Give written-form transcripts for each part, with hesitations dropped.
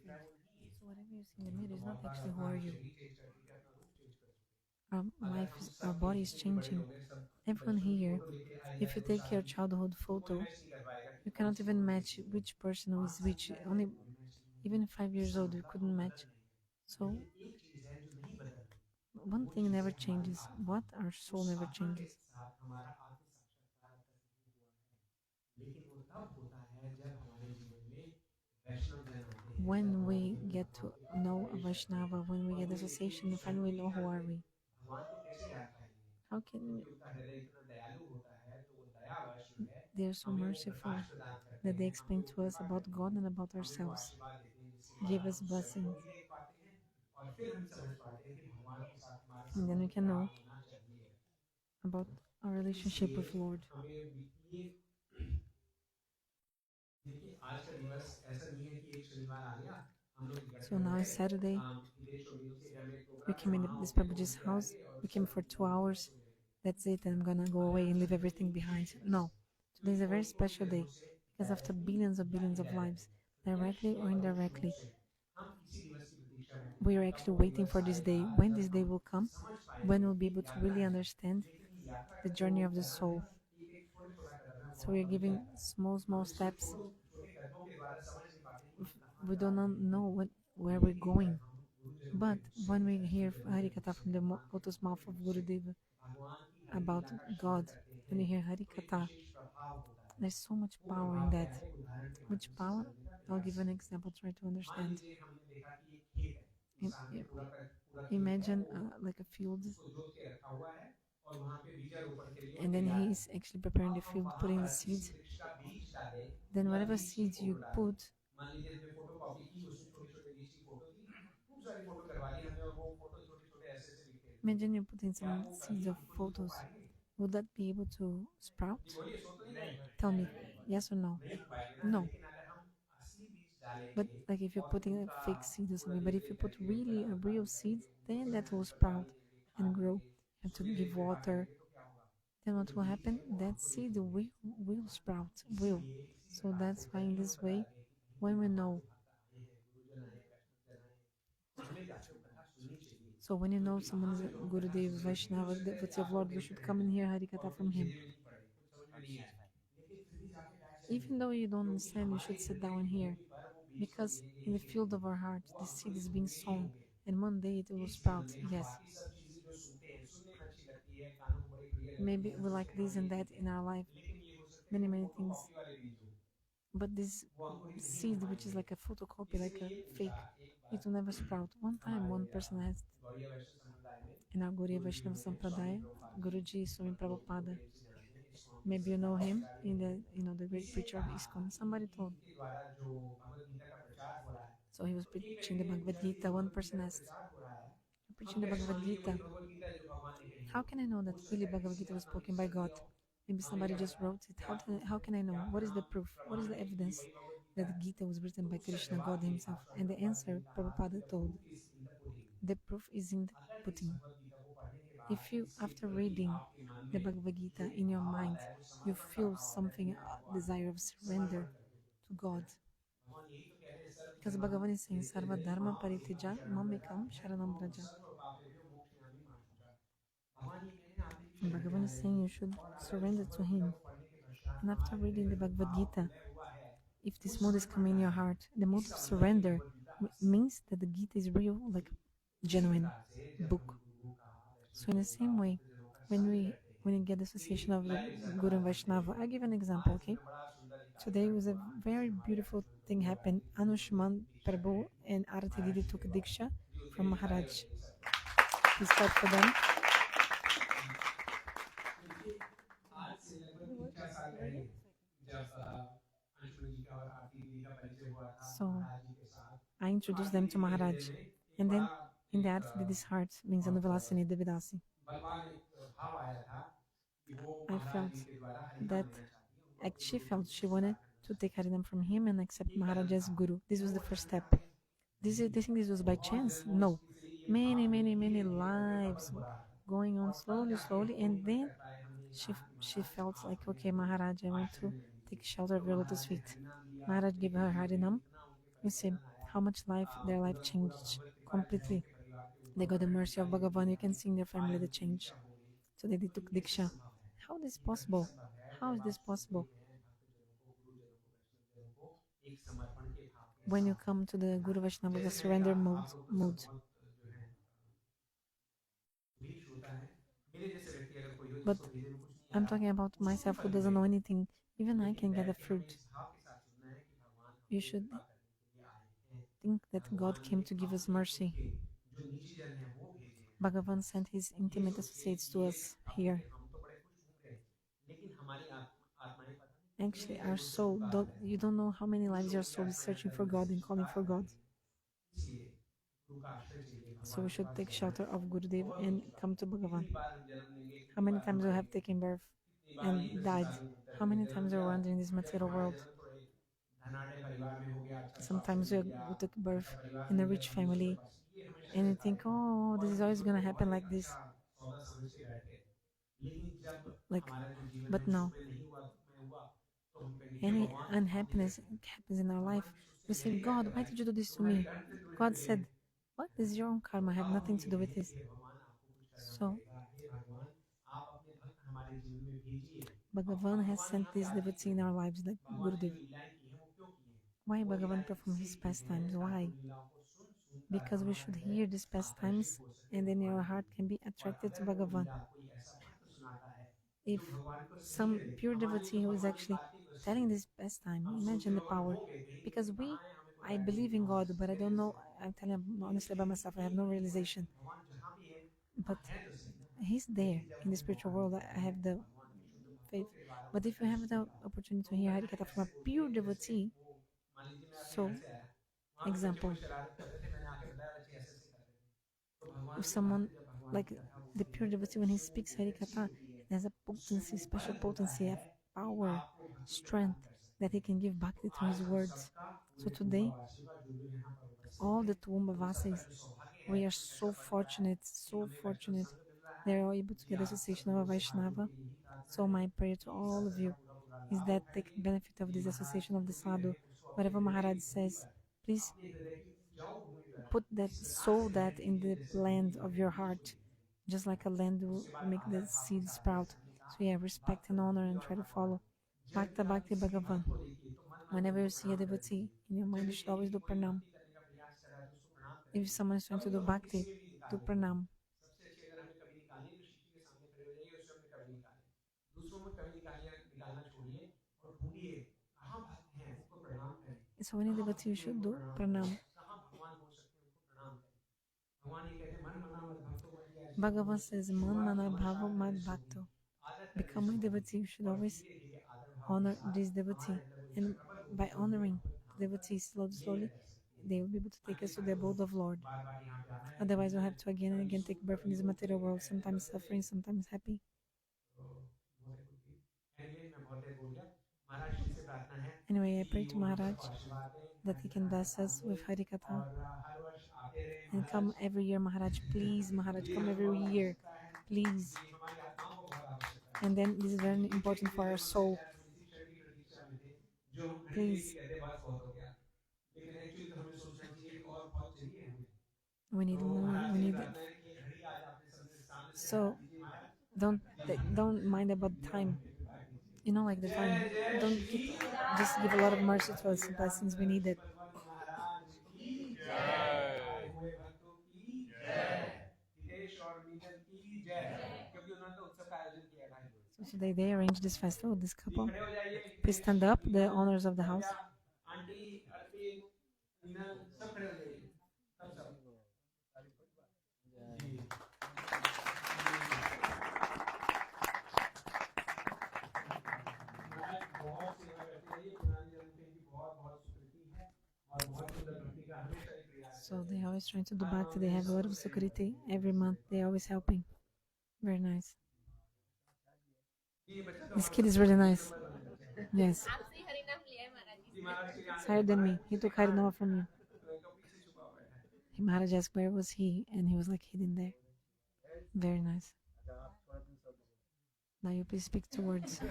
So whatever you see in the mirror is not actually who are you. शरीर change कर चुके हैं, अपना रूप चेंज कर चुके हैं। Our body is changing. Everyone here, if you take your childhood photo, you cannot even match which person who is which. Only even 5 years old, you couldn't match. So one thing never changes. What? Our soul never changes. When we get to know a Vaishnava, when we get association, we finally know who are we. How can they are so merciful that they explain to us about God and about ourselves, give us blessings, and then we can know about our relationship with Lord. So now is Saturday. We came in this Prabhuji's house. We came for 2 hours. That's it, and I'm gonna go away and leave everything behind. No, today is a very special day because after billions of lives, directly or indirectly, we are actually waiting for this day. When this day will come, when we'll be able to really understand the journey of the soul. So we are giving small steps. We do not know where we're going. But when we hear Hari Katha from the lotus mouth of Gurudeva about God, when you hear Hari Katha, there's so much power in that. Which power? I'll give an example, try to understand. Imagine like a field, and then he's actually preparing the field, putting the seeds. Then whatever seeds you put, imagine you're putting some seeds of photos. Would that be able to sprout? Tell me, yes or no? No. But like if you're putting a fake seed or something, but if you put really a real seed, then that will sprout and grow. You have to give water. Then what will happen? That seed will sprout, will. So that's why in this way, when we know, so when you know someone is a Gurudev, Vaishnava, devotee of Lord, we should come and hear Harikatha from him. Even though you don't understand, you should sit down here. Because in the field of our heart, the seed is being sown, and one day it will sprout. Yes. Maybe we like this and that in our life, many things. But this seed, which is like a photocopy, like a fake, it will never sprout. One time, one person asked in our Gaudiya Vaishnava Sampradaya, Guruji Swami Prabhupada. Maybe you know him in the great preacher of ISKCON. Somebody told. So he was preaching the Bhagavad Gita. One person asked, "You're preaching the Bhagavad Gita. How can I know that really Bhagavad Gita was spoken by God? Maybe somebody just wrote it. How can I know? What is the proof? What is the evidence that the Gita was written by Krishna, God himself?" And the answer, Prabhupada told, the proof is in the pudding. If you, after reading the Bhagavad Gita in your mind, you feel something, desire of surrender to God. Because Bhagavan is saying, Sarva Dharma Paritija Mamekam Sharanam Braja. And Bhagavan is saying you should surrender to him. And after reading the Bhagavad Gita, if this mood is coming in your heart, the mood of surrender means that the Gita is real, like genuine book. So in the same way, when you get the association of the Guru and Vaishnava, I give an example, okay? Today was a very beautiful thing happened. Anushman Prabhu and Arati Didi took Diksha from Maharaj. Please clap for them. So I introduced them to Maharaj. And then in the Arati Didi's heart means Anuvilasini Devidasi. I felt that she felt she wanted to take Harinam from him and accept Maharaj as Guru. This was the first step. Do you think this was by chance? No. Many lives going on slowly, and then she felt like, okay, Maharaj, I want to take shelter of your lotus feet. Maharaj gave her Harinam. You see how much their life changed completely. They got the mercy of Bhagavan. You can see in their family the change. So they took Diksha. How is this possible? How is this possible? When you come to the Guru Vaishnava, the surrender mode. But I'm talking about myself who doesn't know anything. Even I can get the fruit. You should think that God came to give us mercy. Bhagavan sent his intimate associates to us here. Actually, our soul, you don't know how many lives your soul is searching for God and calling for God. So we should take shelter of Gurudev and come to Bhagavan. How many times we have taken birth and died? How many times we wander in this material world? Sometimes we took birth in a rich family and you think, oh, this is always going to happen like this. Like, but no. Any unhappiness happens in our life, we say, God, why did you do this to me? God said, what? This is your own karma. I have nothing to do with this. So, Bhagavan has sent this devotee in our lives, like Gurudev. Why Bhagavan perform his pastimes? Why? Because we should hear these pastimes and then your heart can be attracted to Bhagavan. If some pure devotee who is actually telling this pastime, imagine the power. Because I believe in God, but I don't know, I'm telling honestly by myself, I have no realization. But He's there in the spiritual world. I have the faith. But if you have the opportunity to hear Harikatha from a pure devotee, so, example, if someone, like the pure devotee, when he speaks Harikatha, there's a potency, special potency of power, strength that he can give bhakti through his words. So today, all the Tumbavasis, we are so fortunate, so fortunate. They're all able to get the association of a Vaishnava. So my prayer to all of you is that take benefit of this association of the sadhu. Whatever Maharaj says, please put that, sow that in the land of your heart, just like a land will make the seed sprout. So yeah, respect and honor and try to follow. Bhakta Bhakti Bhagavan. Whenever you see a devotee in your mind, you should always do pranam. If someone is trying to do bhakti, do pranam. So any devotee you should do pranam. Bhagavan says, Man mana bhavo mad bhakto. Become my devotee, you should always honor this devotee. And by honoring the devotee slowly, they will be able to take us to the abode of Lord. Otherwise, we'll have to again and again take birth in this material world, sometimes suffering, sometimes happy. Anyway, I pray to Maharaj that he can bless us with Harikatha. And come every year, Maharaj. Please, Maharaj, come every year. Please. And then this is very important for our soul. Please. We need more. We need it. So don't mind about time. You know, like the time. Don't keep. Just give a lot of mercy to us, blessings. We need it. So today they arranged this festival, this couple. Please stand up, the owners of the house. So they always trying to do bhakti. They have a lot of sukriti every month. They always helping. Very nice. This kid is really nice. Yes. It's higher than me. He took Harinama from you. Maharaj asked where was he, and he was like hidden there. Very nice. Now you please speak 2 words.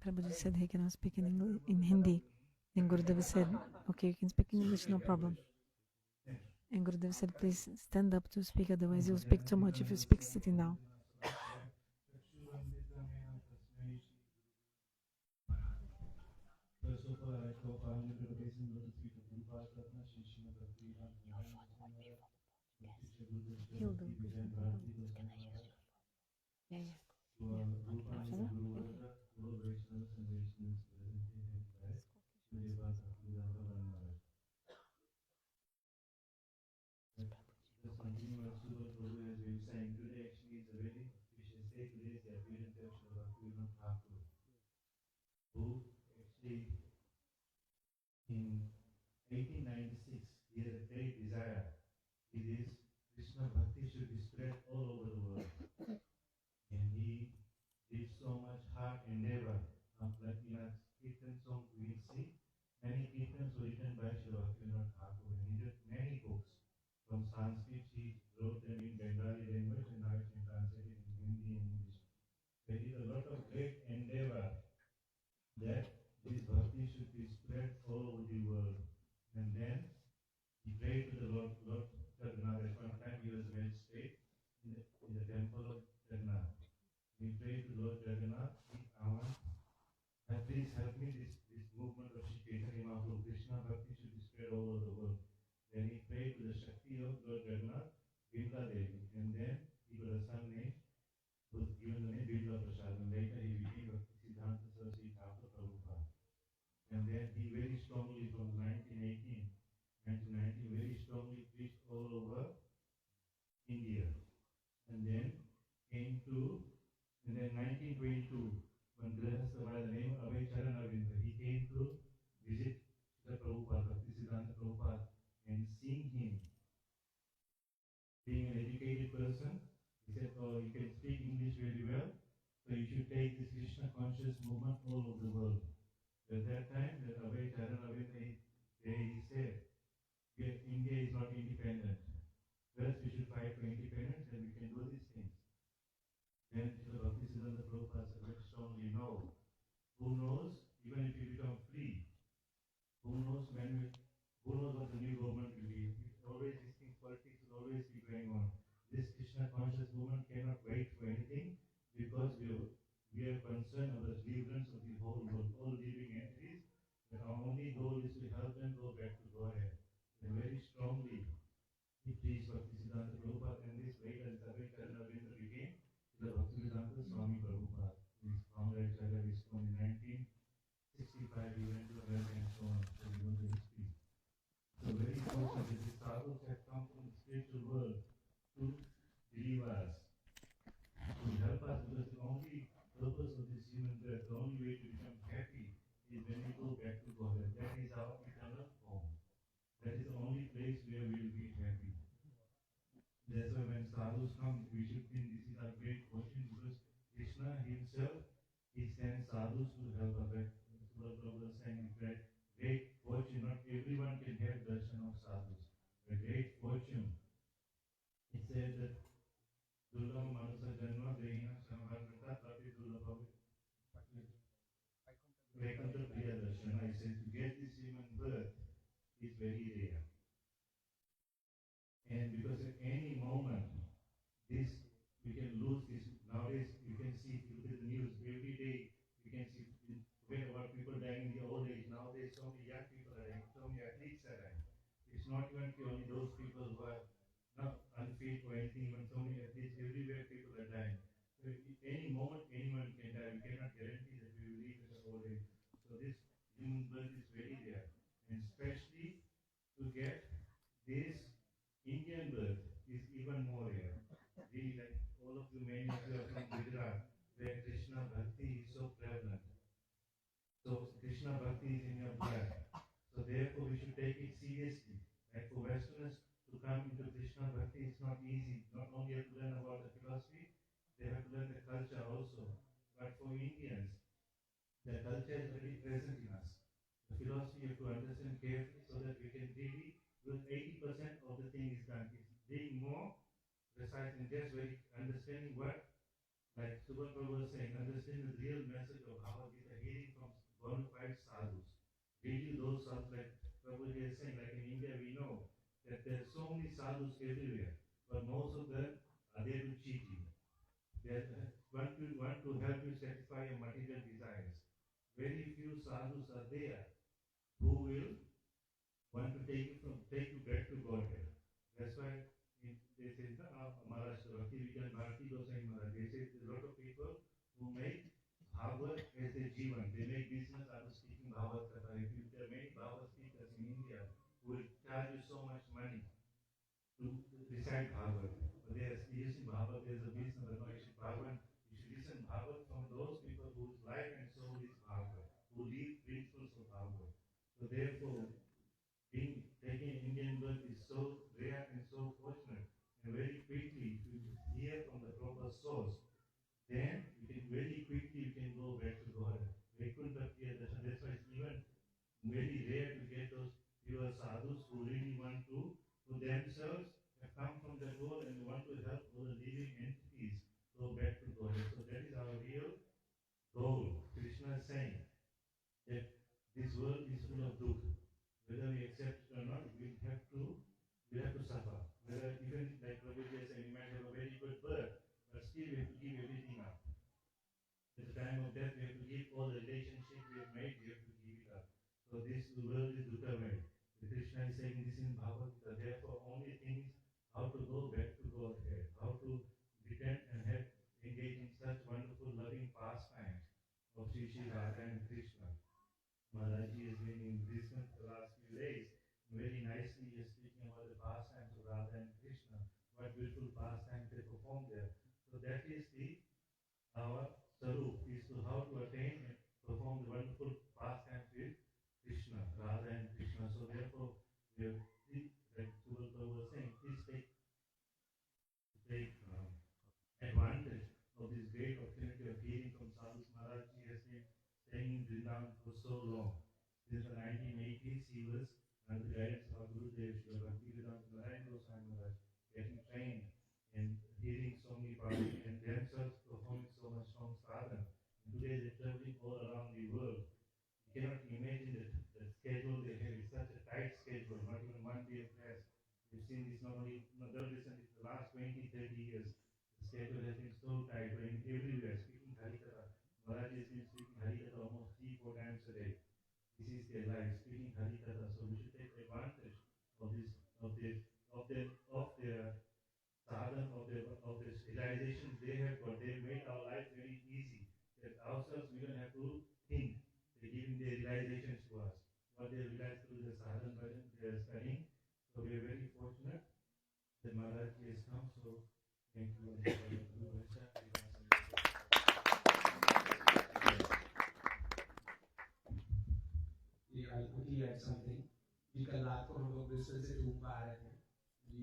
Prabhuji said he cannot speak in English, in Hindi. And Gurudev said, okay, you can speak in English, no problem. And Gurudev said, please stand up to speak, otherwise you'll speak too much if you speak sitting down. First of all, I go for 100 obeisance to the feet of Guru Padma, Shishma Bhakti, Mohan Sundar, Bhakti Chabudra, Bhakti Vijan, Bharati, Goswami, Yeah, yeah. Rupananda, Guru Varga, Guru Vaishnavas and Vaishnavas present here and today. Sudeva Bhaktivedanta Maharaj. Let's continue what Subal Prabhu has been saying. Today actually is a very auspicious day. Today is the appearance of Srila Bhaktivedanta Thakur, who actually in 1896 he had a great desire. It is Krishna Bhakti should be spread all over the world. And he did so much hard endeavor. Like in a Kirtan song we will see, many Kirtans were written by Srila Bhaktivinoda Thakur. And he did many books. From Sanskrit, he wrote them in Bengali language and now it's been translated in Hindi and English. So he did a lot of great endeavor that this bhakti should be spread all over the world. And then he prayed to the Lord Jagannath. At one time he was made straight in the temple of Jagannath. He prayed to Lord Jagannath, please help me this movement of Shri Chaitanya Mahaprabhu, Krishna Bhakti should be spread all over the world. Then he prayed to the Shakti of Lord Jagannath, Bimla Devi, and then he got a son named, was given the name Bimla Prasad, and later he became Bhakti Siddhanta Saraswati Thakur Prabhupada. And then he very strongly from 1918 and to 19 very strongly preached all over India. And then came to, and then 1922, when Grihastha by the name of Abhay Charan Arvinda, he came to visit the Prabhupada, Bhakti Siddhanta Prabhupada, and seeing him being an educated person, he said, oh, you can speak English very well, so you should take this Krishna conscious movement all over the world. At that time, the Abhay Charan Arvinda, he said, India is not independent. First, we should fight for independence, and we can do these things. Then the Bhakti Siddhanta Prabhupada said very strongly, no. Who knows, even if you become free, who knows what the new government will be. Always these things, politics will always be going on. This Krishna conscious movement cannot wait for anything because we are concerned about the deliverance of the whole world, all living entities. But our only goal is to help them go back to Godhead. And very strongly, he preached Bhakti Siddhanta Prabhupada, and this later Abhay Charan Arvinda became the Bhaktivedanta Swami Prabhupada. His founder Acharya Vishnu in 1965, he went to America and so on. So he was the history. So very important that these sadhus have come from the spiritual world to deliver us, to help us, because the only purpose of this human birth, the only way to become happy is when we go back to God. That is our eternal home. That is the only place where we will be happy. That's why when sadhus come, we should think this is our great fortune, because Krishna himself, he sends sadhus to help us. Like Subal Prabhu was saying, great fortune, not everyone can have darshan of sadhus. A great fortune. It says that Durlama Manusa Janma Dehina Samvarnata Tapi Durlama Vaikuntha Priya Darshana. It says to get this human birth is very rare. And because at any moment, this we can lose this. Nowadays, you can see, if you look at the news, every day you can see, forget about people dying in the old age. Nowadays, so many young people are dying, so many athletes are dying. It's not even only those people who are not unfit or anything, even so many athletes, everywhere people are dying. So any moment, anyone can die. We cannot guarantee that we will live at the old age. So this human birth is very rare. And especially to get this Indian birth is even more rare. Really, like all of you, many of you are from Gujarat, where Krishna Bhakti is so prevalent. So Krishna Bhakti is in your blood. So therefore we should take it seriously. Like for Westerners to come into Krishna Bhakti is not easy. Not only have to learn about the philosophy, they have to learn the culture also. But for Indians, the culture is already present in us. The philosophy you have to understand carefully so that we can really, because 80% of the thing is done. It's being more precise and just very understanding what, like Subal Prabhu was saying, understanding the real message of Bhagavad Gita, hearing everywhere. But most of them are there to cheat you. They want to help you satisfy your material desires. Very few sadhus are there who will want to take you back to Godhead. That's why they say Maharaj Bharati Goswami Maharaj. They say a lot of people who make Bhagavad as a jivan. They make business out of speaking Bhagavad Katha. If there are many Bhagavad speakers in India who will charge you so much money to recite Bhagavad. But they are using Bhagavad as a business. But no, you should listen Bhagavad from those people whose life and soul is Bhagavad, who live principles of Bhagavad. So therefore, taking Indian birth is so rare and so fortunate. And very quickly, if you hear from the proper source, then very quickly you can go back to God. That's why it's even very rare to get those pure sadhus who really want to, who themselves have come from the world and want to help all the living entities go back to God. So that is our real goal. Krishna is saying that this world is full of dukkha. Whether we accept it or not, we have to suffer. Whether even like Prabhuji said, we might have a very good birth, but still we have to give everything up. At the time of death, we have to give all the relationships we have made, we have to give it up. So this world is dukkha-maya. Krishna is saying this in Bhagavad Gita. Therefore, only thing is how to go back to Godhead, how to repent and engage in such wonderful loving pastimes of Sri Sri Radha and Krishna. Maharaji has been in Brisbane for the last few days. Very nicely, he is speaking about the pastimes of Radha and Krishna. What beautiful pastimes they perform there. So that is our sarup, is to how to attain and perform the wonderful pastimes with Krishna, Radha and Krishna. So therefore, we have, like Subal was saying, please take advantage of this great opportunity of hearing from Sadhu Maharaj. He has been staying in Vrindavan for so long. Since the 1980s, he was under the guidance of Gurudev Sri Bhaktivedanta Narayana Goswami Maharaj, getting trained and hearing so many parties and themselves performing so much strong sadhana. And today they're traveling all around the world. You cannot imagine the schedule they have. It's such a tight schedule, not even one day of rest. We've seen this not recently, the last 20, 30 years. The schedule has been so tight, going everywhere, speaking Harikatha. Maharaj has been speaking Harikatha almost 3-4 times a day. This is their life, speaking Harikatha. So we should take advantage of this, of their sadhana, of the realizations they have got. They made our life very easy. That ourselves we don't have to think. They're giving their realizations to us. What they realize through the sadhana they are studying. So we are very fortunate that Maharaj has come. So thank you. I'll quickly add something. जी कल रात को हम लोग Bristol से room पर आ रहे थे जी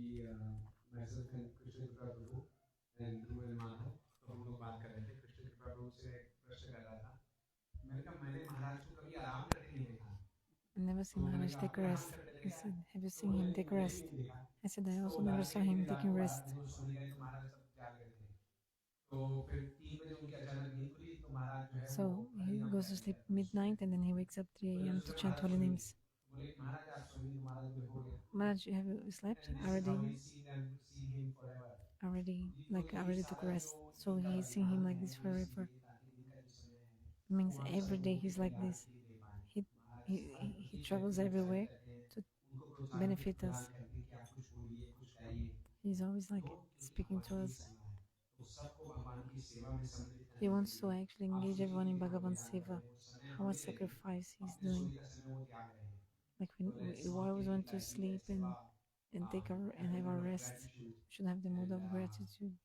myself and Krishna कृपा प्रभु and ध्रुव and माधव तो हम लोग बात कर रहे थे कृष्ण कृपा प्रभु से प्रश्न कर रहा था मैंने कहा मैंने महाराज को कभी आराम करते नहीं देखा I never seen Maharaj take rest. He said, have you seen him take rest? I said, I also never saw him taking rest. So he goes to sleep midnight and then he wakes up 3 a.m. to chant holy names. Maharaj, have you slept? Already took rest. So he's seeing him like this forever. It means every day he's like this. He travels everywhere to benefit us. He's always like speaking to us. He wants to actually engage everyone in Bhagavan Seva. How much sacrifice he's doing. Like when we always want to sleep and have our rest. We should have the mood of gratitude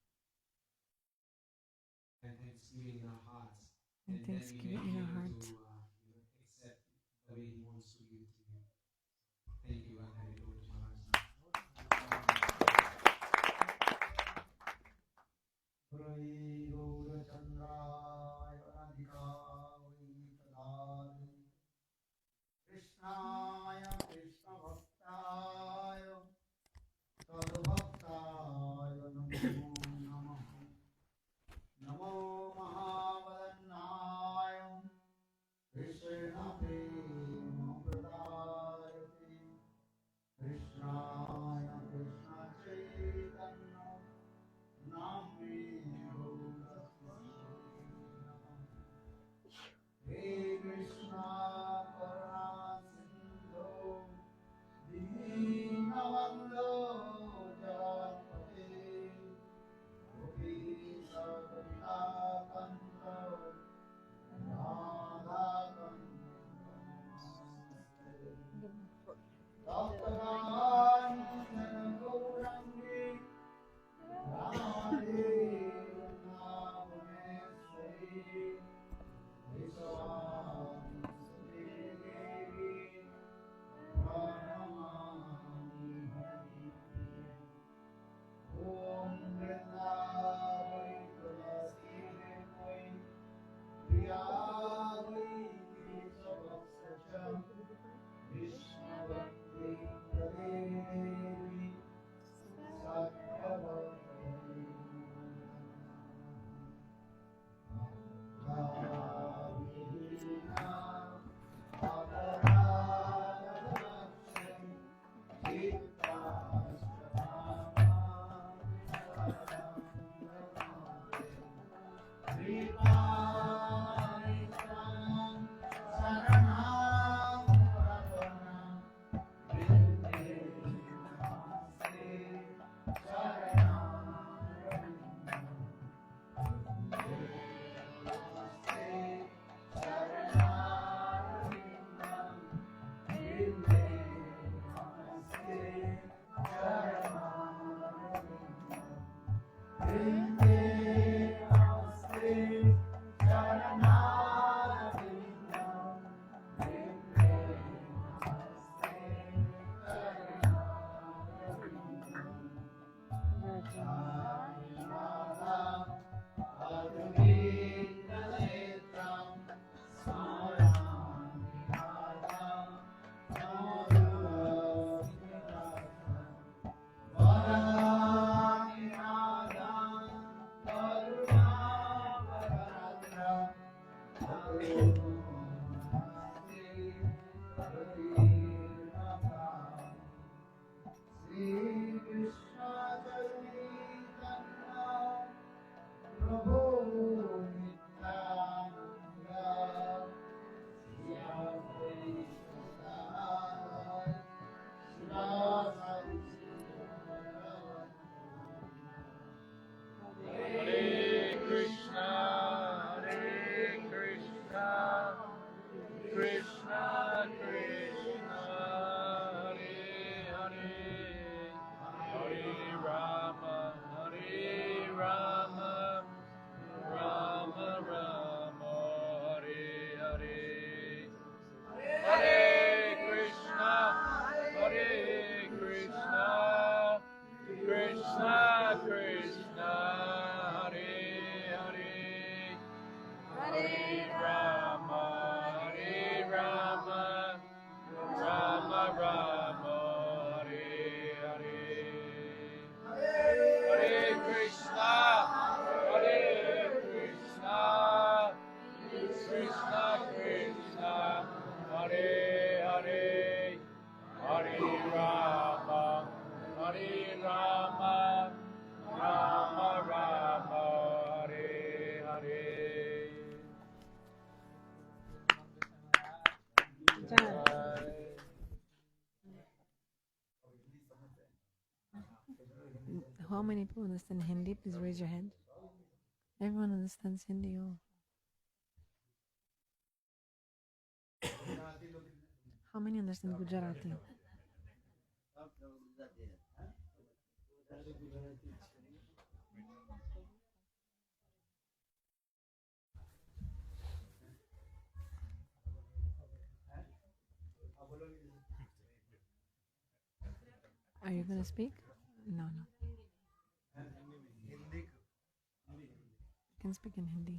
and thanksgiving in our hearts. and thanksgiving in our heart. Accept the way he wants to give to you. Thank you, and Hari Lord Maharaj. Krishnaya Krishna Bhaktaya Tadbhaktaya Namo Mahabalanaya How many people understand Hindi? Please raise your hand. Everyone understands Hindi. Oh. How many understand Gujarati? Are you gonna speak? No, no. You can speak in Hindi.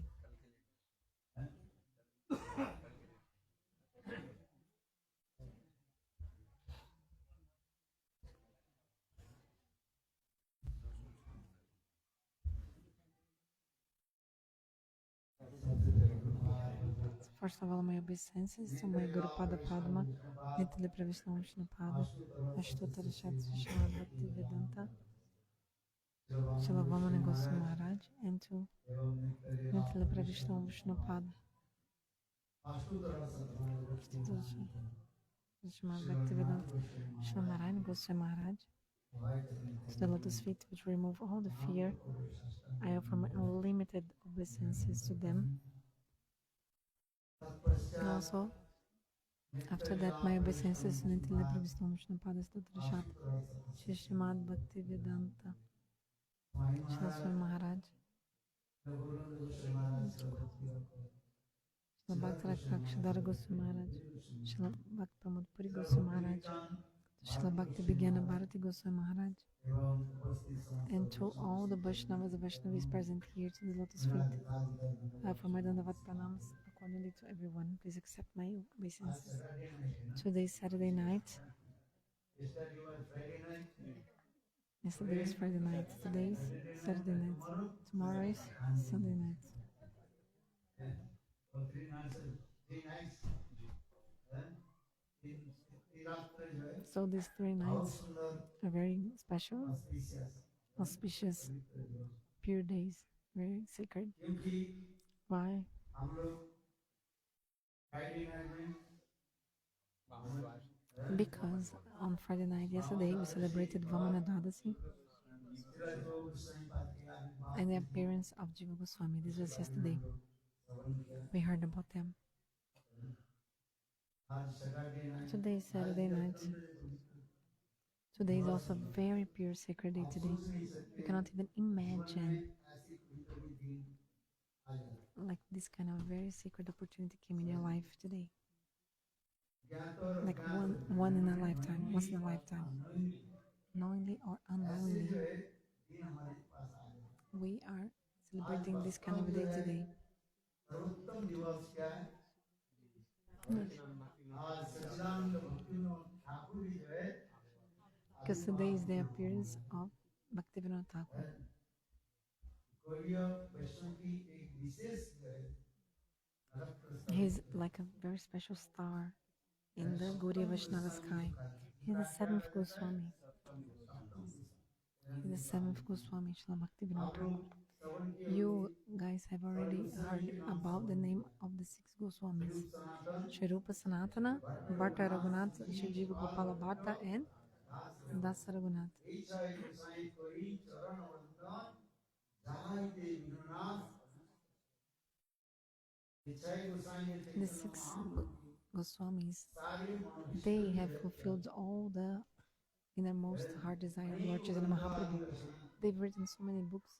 First of all, my obeisances to my Guru Pada Padma, Nitya Pravishna Vishnu Pada, Ashtotara Shastri Shamad Bhakti Vedanta, Srila Vamana Goswami Maharaj, and to Nitya Pravishna Vishnu Pada, Shamad Bhakti Vedanta, Srila Narayana Goswami Maharaj, to the lotus feet which remove all the fear. I offer my unlimited obeisances to them. And also, after that, my obeisances to Nitya Pravishna Vishnu Pada, Stotra Shat, Shamad Bhakti Vedanta, Srila Swami Maharaj, Srila Bhakti Rakshadhara Goswami Maharaj, Srila Bhakti Pramod Puri Goswami Maharaj, Srila Bhakti Vigyana Bharati Goswami Maharaj, and to all the Vaishnavas, the Vaishnavis present here to the lotus feet. For my Dandavat Pranams accordingly to everyone. Please accept my obeisances. Today is Saturday night. Yesterday was Friday night. Today is Saturday night. Tomorrow is Sunday night. So these 3 nights are very special, auspicious, pure days, very sacred. Why? Because on Friday night, yesterday, we celebrated Vamana Dadasi and the appearance of Jiva Goswami. This was yesterday. We heard about them. Today is Saturday night. Today is also a very pure sacred day today. You cannot even imagine like this kind of very sacred opportunity came in your life today. Like one in a lifetime, once in a lifetime. Knowingly or unknowingly, we are celebrating this kind of a day today. Because today is the appearance of Bhaktivinoda Thakur. He's like a very special star in the Gaudiya Vaishnava sky. He's the 7th Goswami. He's the 7th Goswami, Srila Bhaktivinoda Thakur. You guys have already heard about the name of the 6 Goswamis. Shri Rupa Sanatana, Bhatta Raghunath, Shri Jiva Gopala Bhatta, and Dasa Raghunath. The 6 Goswamis, they have fulfilled all the innermost heart desire of Lord Chaitanya Mahaprabhu. They've written so many books,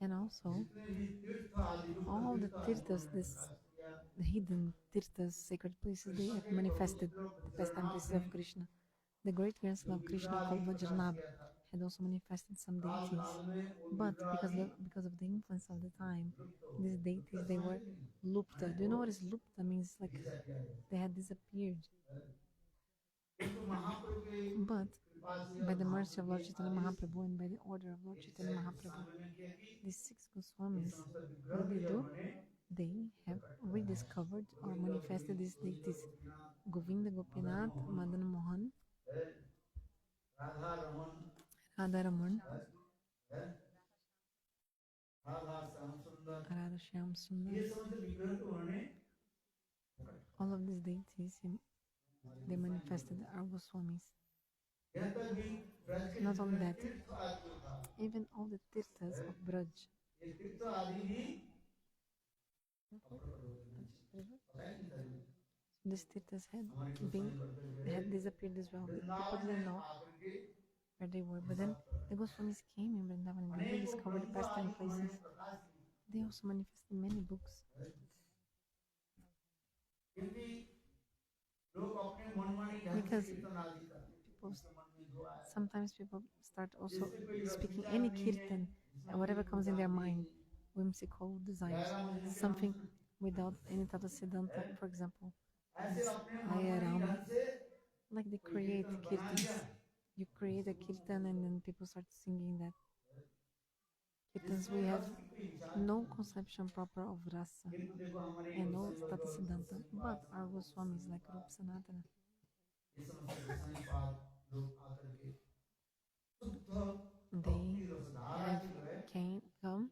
and also all the tirthas, the hidden tirthas, sacred places, they have manifested the pastime places of Krishna. The great grandson of Krishna called Vajranabh had also manifested some deities, but because of the influence of the time, these deities, they were lupta. Do you know what is lupta means? Like they had disappeared. But by the mercy of Lord Chaitanya Mahaprabhu and by the order of Lord Chaitanya Mahaprabhu, these 6 Goswamis, what did they do? They have rediscovered or manifested these deities. Govinda Gopinath, Madan Mohan, Radha Raman, Radha Shyam Sundar. All of these these deities, they manifested our Goswamis. यहाँ तक भी ब्रज के Not only जितने that, तीर्थ आदि था, even all the tirthas of Braj, ये तीर्थ आदि भी these tirthas had disappeared as well. People didn't know where they were. But then the Goswamis came in Vrindavan and they discovered the pastime places. They also manifested many books. Because sometimes people start also speaking any kirtan, whatever comes in their mind, whimsical desires, something without any type of siddhanta, for example, Ayaram, like they create kirtans. You create a kirtan and then people start singing that. Kirtans, we have no conception proper of rasa and no stata siddhanta, but our Goswamis like Rup Sanatana, they have come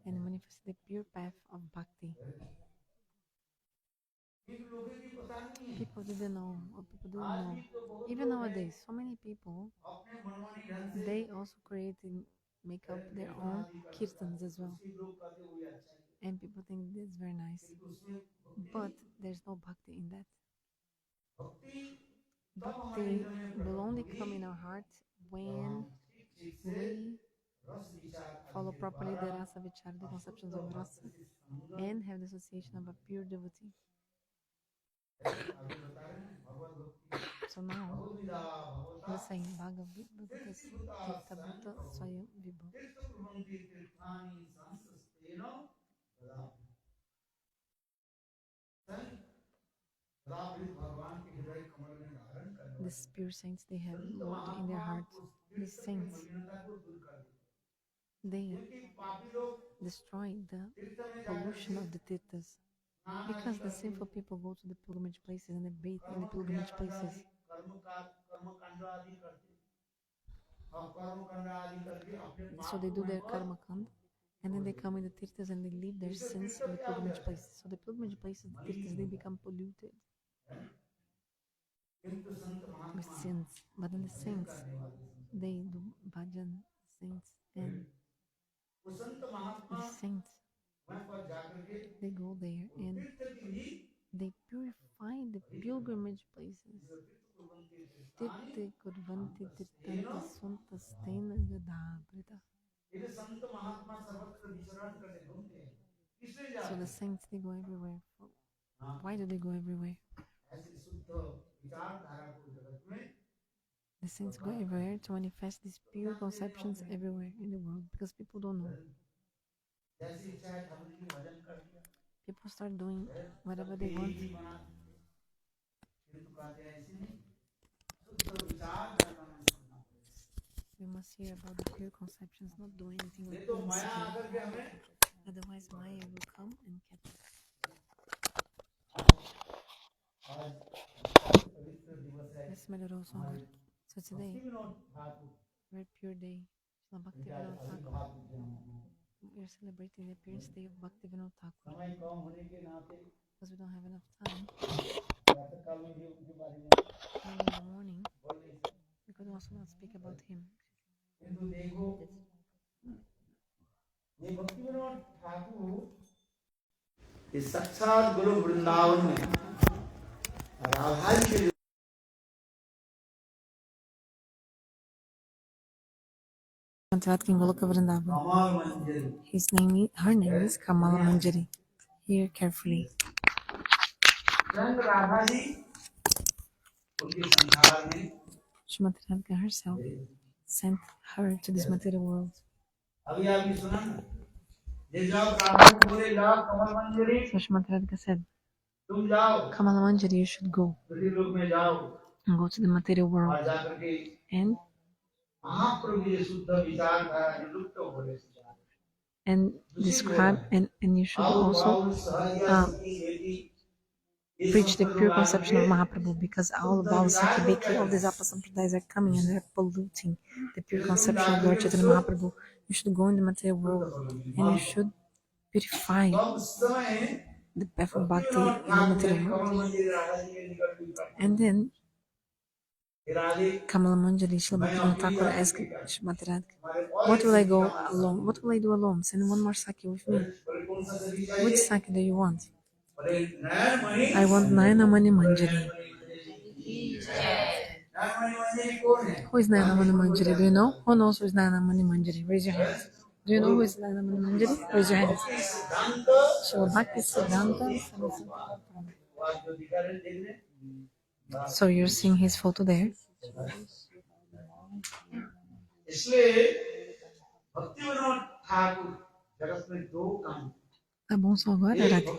and manifested the pure path of bhakti. People didn't know, or people don't know. Even nowadays, so many people, they also make up their own kirtans as well. And people think that's very nice. But there's no bhakti in that. Bhakti will only come in our heart when we follow properly the rasa vichara, the conceptions of rasa, and have the association of a pure devotee. So now, he was saying Bhagav Tirtha Bhuta Swayam Vibhu. These pure saints, they have Lord in their heart. These saints, they destroy the pollution of the tirthas. Because the sinful people go to the pilgrimage places and they bathe in the pilgrimage places. So they do their karma kand, and then they come in the tirthas and they leave their sins in the pilgrimage places. So the pilgrimage places, the tirthas, they become polluted with sins. But then the saints, they do bhajan, saints, and the saints, they go there and they purify the pilgrimage places. Tirte kurvanti tirtanta swantastena gadabrita. So the saints, they go everywhere. Why do they go everywhere? The saints go everywhere to manifest these pure conceptions everywhere in the world because people don't know. People start doing whatever they want. We must hear about the pure conceptions, not do anything like whimsical. Otherwise, Maya will come and catch us. Let's Meloro Songar. So today, very pure day, Shri Bhaktivinoda Thakur. We are celebrating the appearance day of Bhaktivinoda Thakur. Because we don't have enough time. Early in the morning, we could also not speak about him. इस साक्षात गुरु वृंदावन में राधा जी के Her name is Kamala Manjari. Hear carefully. Radha ji उनके संसार में Srimati Radhika herself sent her to this material world. अभी आपने सुना ना ये जब राधा को बोले जाओ कमल मंजरी So Srimati Radhika said, तुम जाओ Kamala Manjari, you should go लोक में जाओ and go to the material world और जाकर के and महाप्रभु के शुद्ध विचार का निरुक्त हो रहे describe and you should also preach the pure conception of Mahaprabhu, because all of our Sakhi Bekri, all these Apasampradayas are coming and they're polluting the pure conception of Lord Chaitanya Mahaprabhu. You should go in the material world and you should purify the path of bhakti in the material world. And then Kamala Manjari Srila Bhaktivinoda Thakur asked Srimati Radhika, what will I go alone? What will I do alone? Send one more Saki with me. Which Saki do you want? I want Nayanamani Manjari. Who is Nayanamani Manjari? Do you know? Who knows who is Nayanamani Manjari? Raise your hand. Do you know who is Nayanamani Manjari? Raise your hand. Srila Bhakti Siddhanta Saraswati. So you're seeing his photo there. Tá bom só agora, Radha?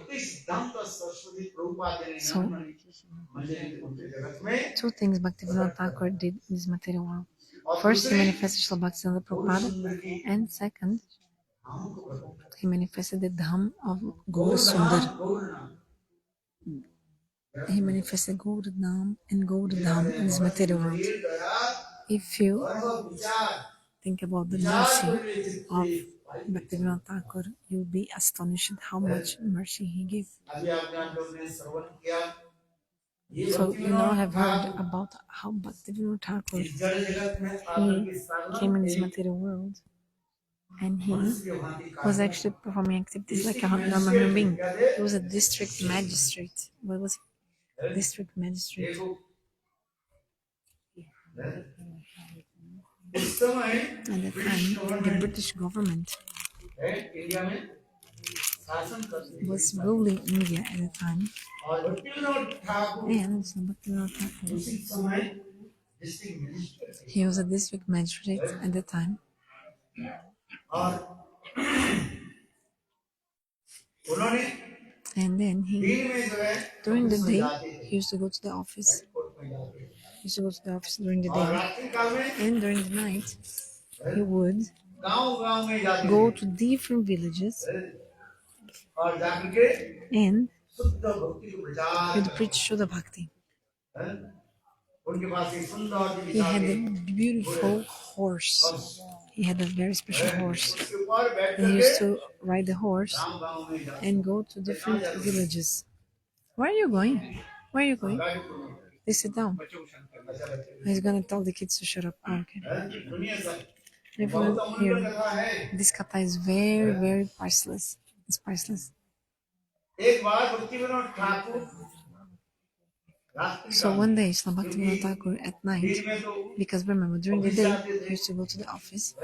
So, two things Bhaktivinoda Thakur did in this material world. First, he manifested Srila Bhaktivinoda Prabhupada, and second, he manifested the Dham of Gaur Sundar. He manifested Gaur Dham and Gaur Dham in this material world. If you think about the mercy of Bhaktivinoda Thakur, you'll be astonished how much mercy he gave. So you now have heard about how Bhaktivinoda Thakur, he came in this material world and he was actually performing activities like a normal human being. He was a district magistrate. What was he? District magistrate. At that time, the British government was ruling India at the time, and so Bhaktivinoda Thakur, he was a district magistrate at the time. And then during the day, he used to go to the office. He used to go to the office during the day, and during the night, he would go to different villages and he would preach Shuddha Bhakti. He had a beautiful horse. He had a very special horse. And he used to ride the horse and go to different villages. Where are you going? Where are you going? They sit down. He's gonna tell the kids to shut up. Oh, okay. Everyone here, this katha is very, very priceless. It's priceless. So one day, Srila Bhaktivinoda Thakur at night, because remember, during the day, he used to go to the office.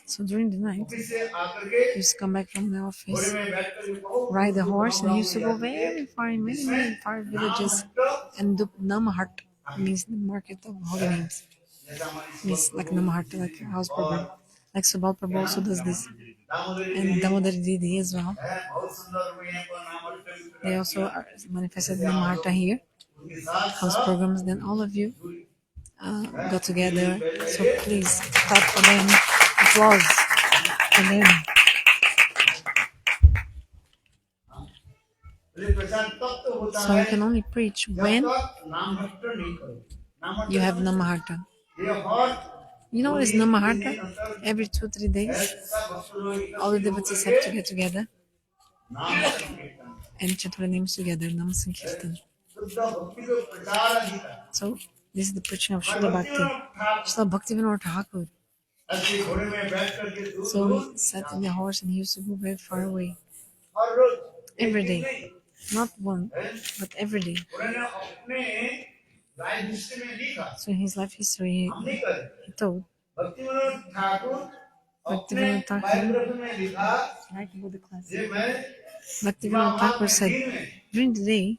So during the night, he used to come back from the office, ride the horse, and he used to go very far in many, many far villages and do Namahat, means the market of holy names. Means like Namahat, like a house program. Like Subal Prabhu also does this. And Damodar Didi as well. They also are manifested Namaharta here. House programs, then all of you got together. So please clap for them. Applause for them. So you can only preach when you have Namaharta. You know what is Namaharta? Every 2-3 days, all the devotees have to get together and chant the names together, Nam Sankirtan. So this is the preaching of Srila Bhakti. Srila Bhaktivinoda Thakur. So he sat in the horse and he used to go very far away. Every day. Not one, but every day. So in his life history, he told Bhaktivinoda Thakur, Bhaktivinoda Thakur said, during the day,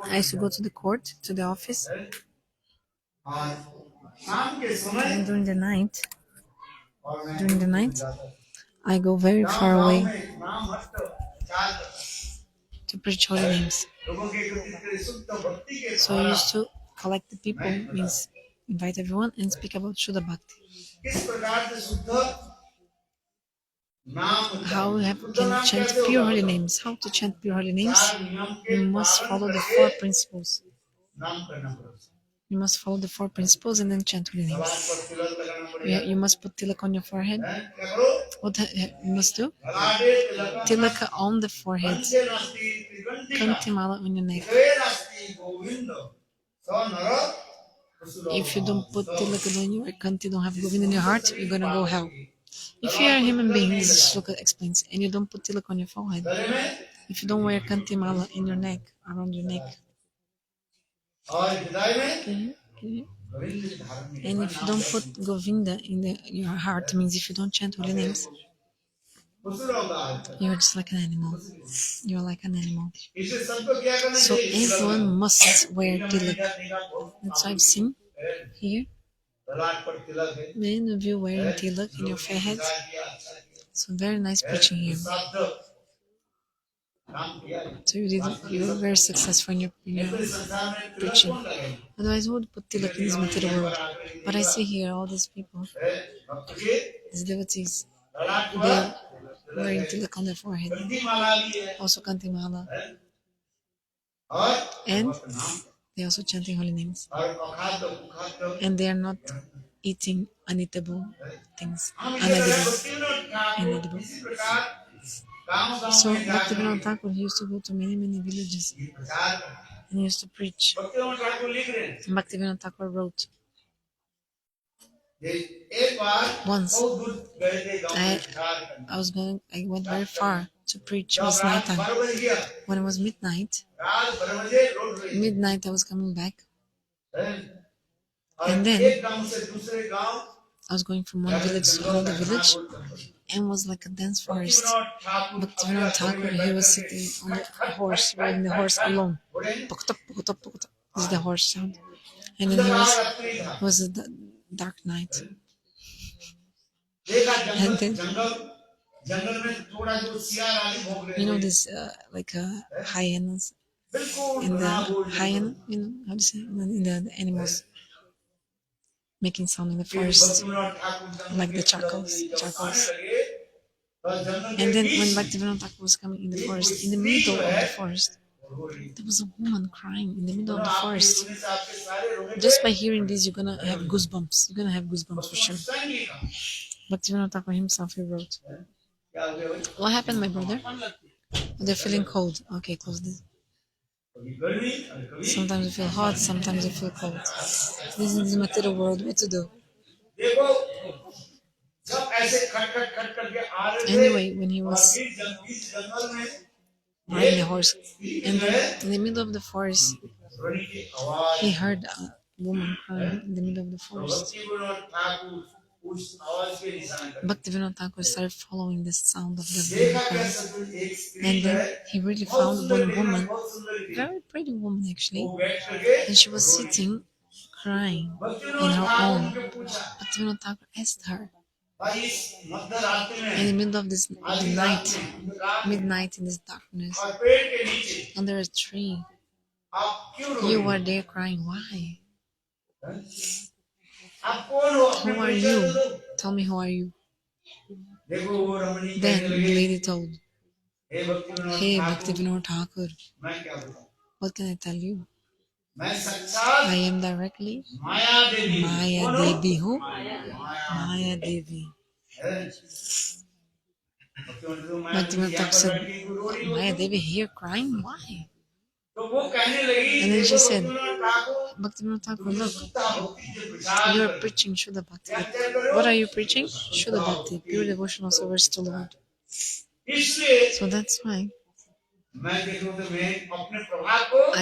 I used to go to the court, to the office, and during the night, I go very far away to preach holy names. So I used to collect the people, means invite everyone and speak about Shuddha Bhakti. How we can chant pure holy names. How to chant pure holy names? You must follow the 4 principles. You must follow the 4 principles and then chant holy names. You must put tilak on your forehead. What you must do? Tilaka on the forehead. Kantimala on your neck. If you don't put tilaka on your kanti, don't have Govind in your heart, you're gonna go hell. If you are a human being, this is shloka explains, and you don't put tilak on your forehead, if you don't wear kantimala in your neck, around your neck, and if you don't put Govinda in your heart, means if you don't chant holy names, you're just like an animal. You're like an animal. So everyone must wear tilak. That's why I've seen here many of you wearing tilak in your foreheads. So very nice preaching here. So you were very successful in your preaching. Otherwise, who would put tilak in this material world? But I see here all these people, these devotees, they're wearing tilak on their forehead, also kantimala, and they're also chanting holy names, and they are not eating uneatable things, inedible. So Bhaktivinoda Thakur, he used to go to many villages and he used to preach. Bhaktivinoda Thakur wrote, once I went very far to preach. It was nighttime. When it was midnight I was coming back, and then I was going from one village to another village, and was like a dense forest. Bhaktivinoda Thakur, he was sitting on the horse, riding the horse alone. This is the horse sound. And then it was a dark night. And then, you know, this like hyenas in the hyena, you know how to say, in the animals making sound in the forest, like the charcoals. And then when Bhaktivinoda Thakur was coming in the forest, in the middle of the forest, there was a woman crying in the middle of the forest. Just by hearing this, you're gonna have goosebumps. You're gonna have goosebumps for sure. Bhaktivinoda Thakur himself, he wrote, "What happened, my brother? They're feeling cold. Okay, close this. Sometimes you feel hot, sometimes you feel cold. This is the material world. What to do?" Anyway, when he was riding the horse, and then in the middle of the forest, he heard a woman crying in the middle of the forest. Bhaktivinoda Thakur started following the sound of the woman crying, and then he really found one woman, very pretty woman actually, and she was sitting crying in her own. Bhaktivinoda Thakur asked her, in the middle of the night, midnight in this darkness, under a tree, you were there crying. Why? Who are you? Tell me, who are you? Then the lady told, "Hey, Bhaktivinoda Thakur, what can I tell you? I am directly Maya Devi. Who? Maya Devi." Bhaktivinoda Thakur said, "Maya Devi here crying? Why?" And then she said, "Bhaktivinoda Thakur, look, you are preaching Shuddha Bhakti. What are you preaching? Shuddha Bhakti, pure devotional service to Lord. So that's why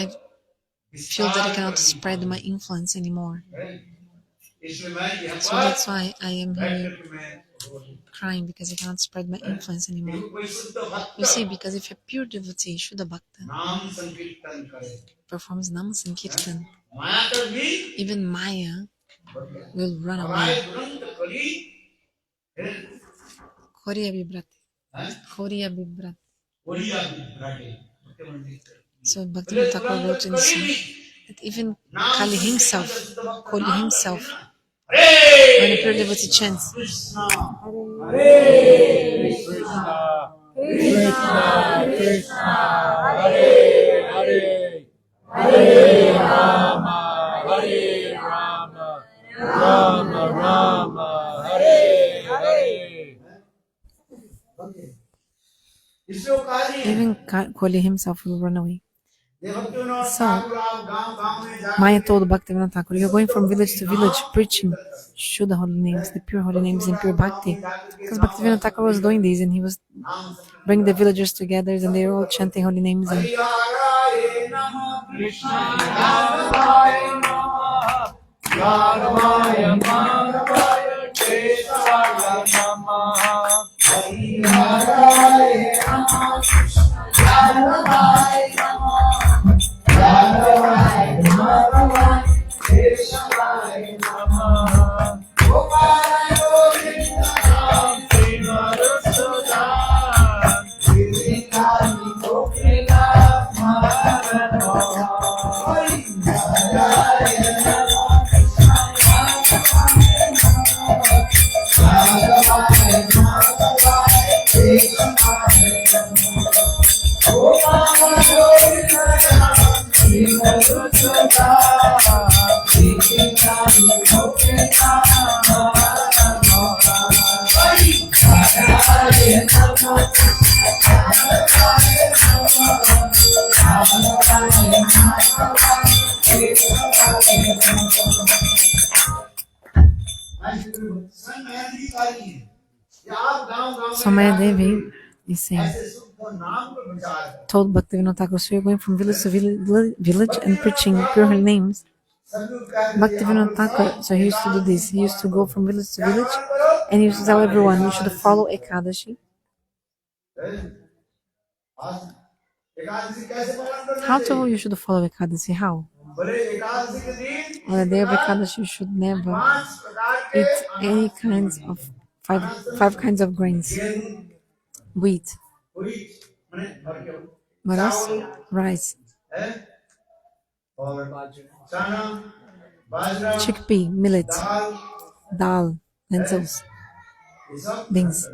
I feel that I cannot spread my influence anymore. So that's why I am here crying, because I cannot spread my influence anymore. You see, because if a pure devotee, Shuddha Bhakta, performs Nam Sankirtan, even Maya will run away. Korea Vibrat. So Bhaktivinoda Thakur wrote in the song that even Kali himself, when a pure devotee chants, Hare Krishna, Krishna Krishna, Hare Hare, Hare Rama, Hare Even Koli himself will run away. So, Maya told Bhaktivinoda Thakur, you're going from village to village preaching Shuddha holy names, the pure holy names and pure bhakti. Because Bhaktivinoda Thakur was doing these and he was bringing the villagers together and they were all chanting holy names. And so Maya Devi is saying, told Bhaktivinoda Thakur, so you're going from village to village and preaching pure holy names. Bhaktivinoda Thakur, so he used to do this. He used to go from village to village and he used to tell everyone, you should follow Ekadashi. How to you should follow Ekadashi? How? On the day of Ekadashi, you should never eat any kinds of five kinds of grains. Wheat. What else? Rice. Chickpea, millet, dal, lentils, beans.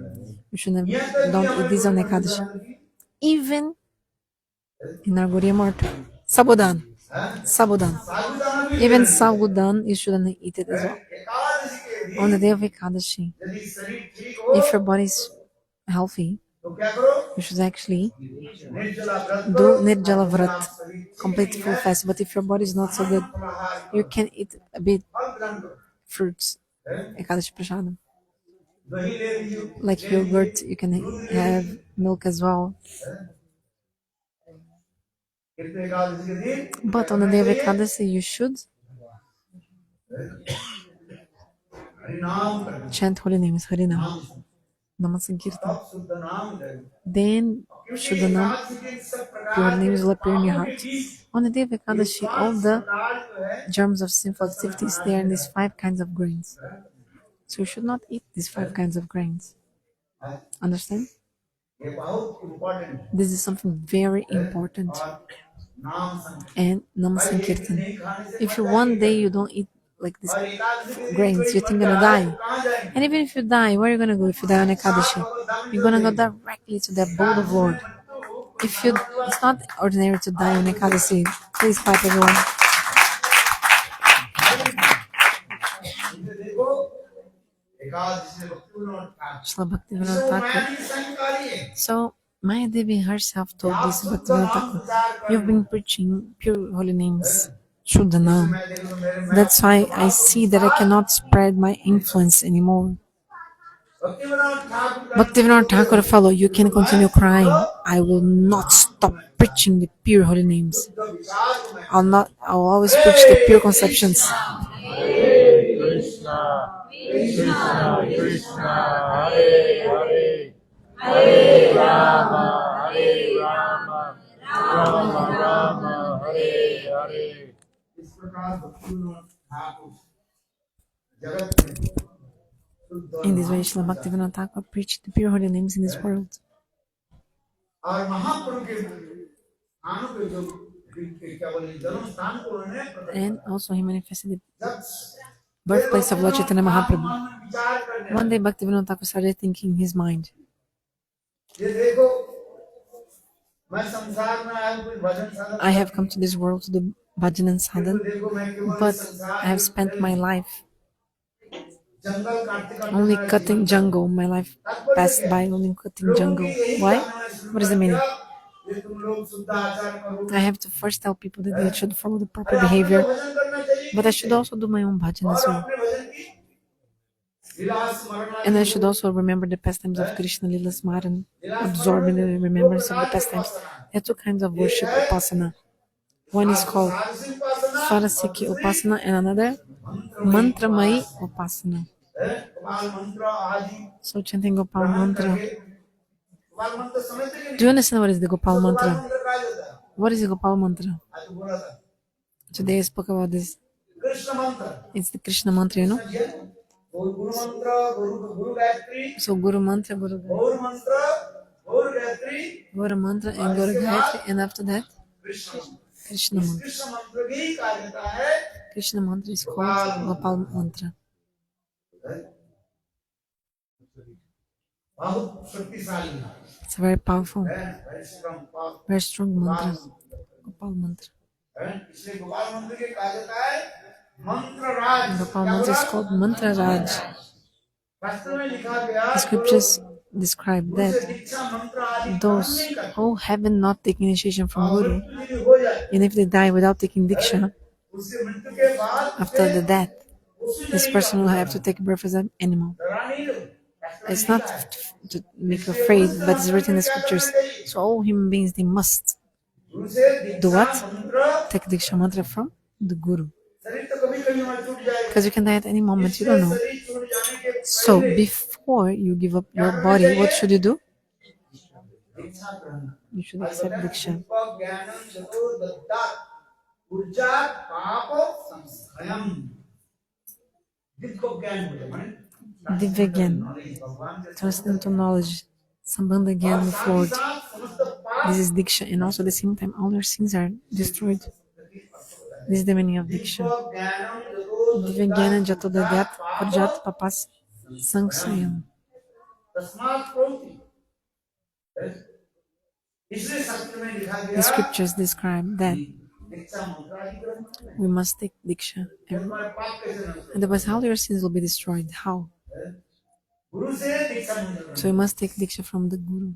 You should never don't eat these on Ekadashi. Even in our Gaudiya Math, sabudan. Even sabudan, you shouldn't eat it as well. On the day of Ekadashi, if your body is healthy, you should actually do Nirjala Vrat, complete full fast. But if your body is not so good, you can eat a bit fruits, Ekadashi Prasadam. Like yogurt, you can have milk as well. But on the day of Ekadashi, you should chant holy names, Harinam, Namasankirtan. Then Shuddhanam, pure names will appear in your heart. On the day of Ekadashi, all the germs of sinful activities, they are in these 5 kinds of grains. So you should not eat these 5 kinds of grains. Understand? This is something very important. And Namasankirtan. If one day you don't eat like these grains, you think you're gonna die. And even if you die, where are you gonna go if you die on Ekadashi? You're gonna go directly to the abode of Lord. It's not ordinary to die on Ekadashi. Please clap, everyone. Srila Bhaktivinoda Thakur. So Maya Devi herself told this Bhaktivinoda Thakur, you've been preaching pure holy names, Shuddhanam. That's why I see that I cannot spread my influence anymore. Bhaktivinoda Thakur follow, you can continue crying. I will not stop preaching the pure holy names. I'll always preach the pure conceptions. Hare Krishna, Krishna Krishna, Hare Hare, Hare Rama, Hare Rama, Rama Rama, Hare Hare. In this way, Srila Bhaktivinoda Thakur preached the pure holy names in this world. And also he manifested the birthplace of Lord Chaitanya Mahaprabhu. One day Bhaktivinoda Thakur started thinking in his mind, I have come to this world to do bhajan and sadhan, but I have spent my life only cutting jungle. My life passed by only cutting jungle. Why? What is the meaning? कि तुम लोग शुद्ध आचार करो, I have to first tell people that they should follow the proper behavior, भजन करना चाहिए, but I should also do my own bhajan as और well. अपने भजन की लीला स्मरण And I should also remember the pastimes of Krishna Lila Smaran, absorb in the remembrance of the pastimes. There are two kinds of worship, upasana. One is called Swarasiki Upasana and another Mantramai Upasana. कपाल मंत्र आदि So chanting Gopal ग्रहण mantra. करके, कपाल मंत्र समझते कि Do you नहीं? understand what is the Gopal कपाल mantra? मंत्र कहा जाता है, What is the Gopal mantra? आज तो बोला था Today I spoke about this. Krishna मंत्र, It's the Krishna mantra, you know. गुरु मंत्र, गुरु Gayatri, So Guru mantra, Guru गौर मंत्र, गौर Gayatri, Guru mantra and Guru Gayatri, and after that Krishna मंत्र। Krishna mantra. कृष्ण मंत्र भी कहा जाता है, Krishna mantra is called Gopal mantra. बहुत शक्तिशाली है, It's a very powerful, very strong, powerful। very strong mantra. Gopal mantra. इसलिए गोपाल मंत्र के कहा जाता है मंत्र राज। Gopal mantra is called mantra raj. शास्त्र में लिखा गया The scriptures describe गुरु से that दीक्षा मंत्र आदि ग्रहण those नहीं करते, who haven't not taken initiation from और Guru, मृत्यु यदि हो जाए, and if they die without taking diksha, उसके मृत्यु के बाद after the death, उसी this person will have to take birth as an animal. डरा नहीं लो, शास्त्र में It's लिखा not है। to make you afraid, but it's written in the scriptures. So all human beings, they must गुरु से do Diksha what? मंत्र, Take diksha mantra from the Guru. शरीर तो कभी कभी हमारा छूट जाएगा, Because you can die at any moment, you don't know. शरीर छूट जाने के So पहले before you give up your body, what should you do? दीक्षा ग्रहण। You should accept diksha. दीपक ज्ञानम जतो दत्तात् ऊर्जा पाप संस्थयम। दीपक ज्ञान बोले माने Divya Gyan, भगवान से transcendental knowledge, Sambandha Gyan with Lord. This is Diksha, and also at the same time, all your sins are destroyed. This is the meaning of Diksha. दीपक ज्ञानम जतो Divya Gyana Jato Dadyat Parjat Papas Sangsayam. तस्मात् प्रोक्ति। इसलिए शास्त्र में लिखा The गया scriptures describe that दीक्षा मंत्र आदि ग्रहण करें। we must take Diksha. हमारे पाप कैसे नष्ट हों? Otherwise, how your sins will be destroyed? How? गुरु से दीक्षा मंत्र ग्रहण। So we must take Diksha from the Guru.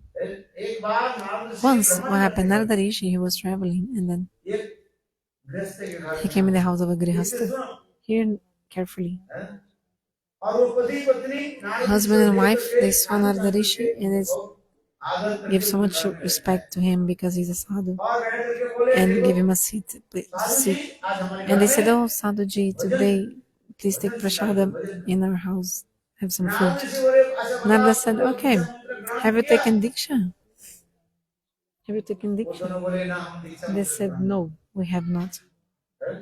एक बार नारद ऋषि Once, भ्रमण what happened? करते Narada Rishi, he was traveling, and then थे। एक गृहस्थ के घर he came in the house of a इसे Grihastha. सुनो, Hear carefully. और वो पति पत्नी नारद Husband and ऋषि को wife, लेकर they saw Narada Rishi, and they आदर करके gave so much उनके घर में respect to him because he's a sadhu, और बैठ करके बोले and देखो gave him a seat. साधु जी आज हमारे And they घर said, में "Oh, Sadhuji, today please take prasadam in our house. Have some food." Narad ऋषि बोले अच्छा Narada बताओ said, "Okay, have you taken diksha? Have you taken वो diksha?" दोनों बोले ना हम दीक्षा They मंत्र said, ग्रहण "No, we have not." करें।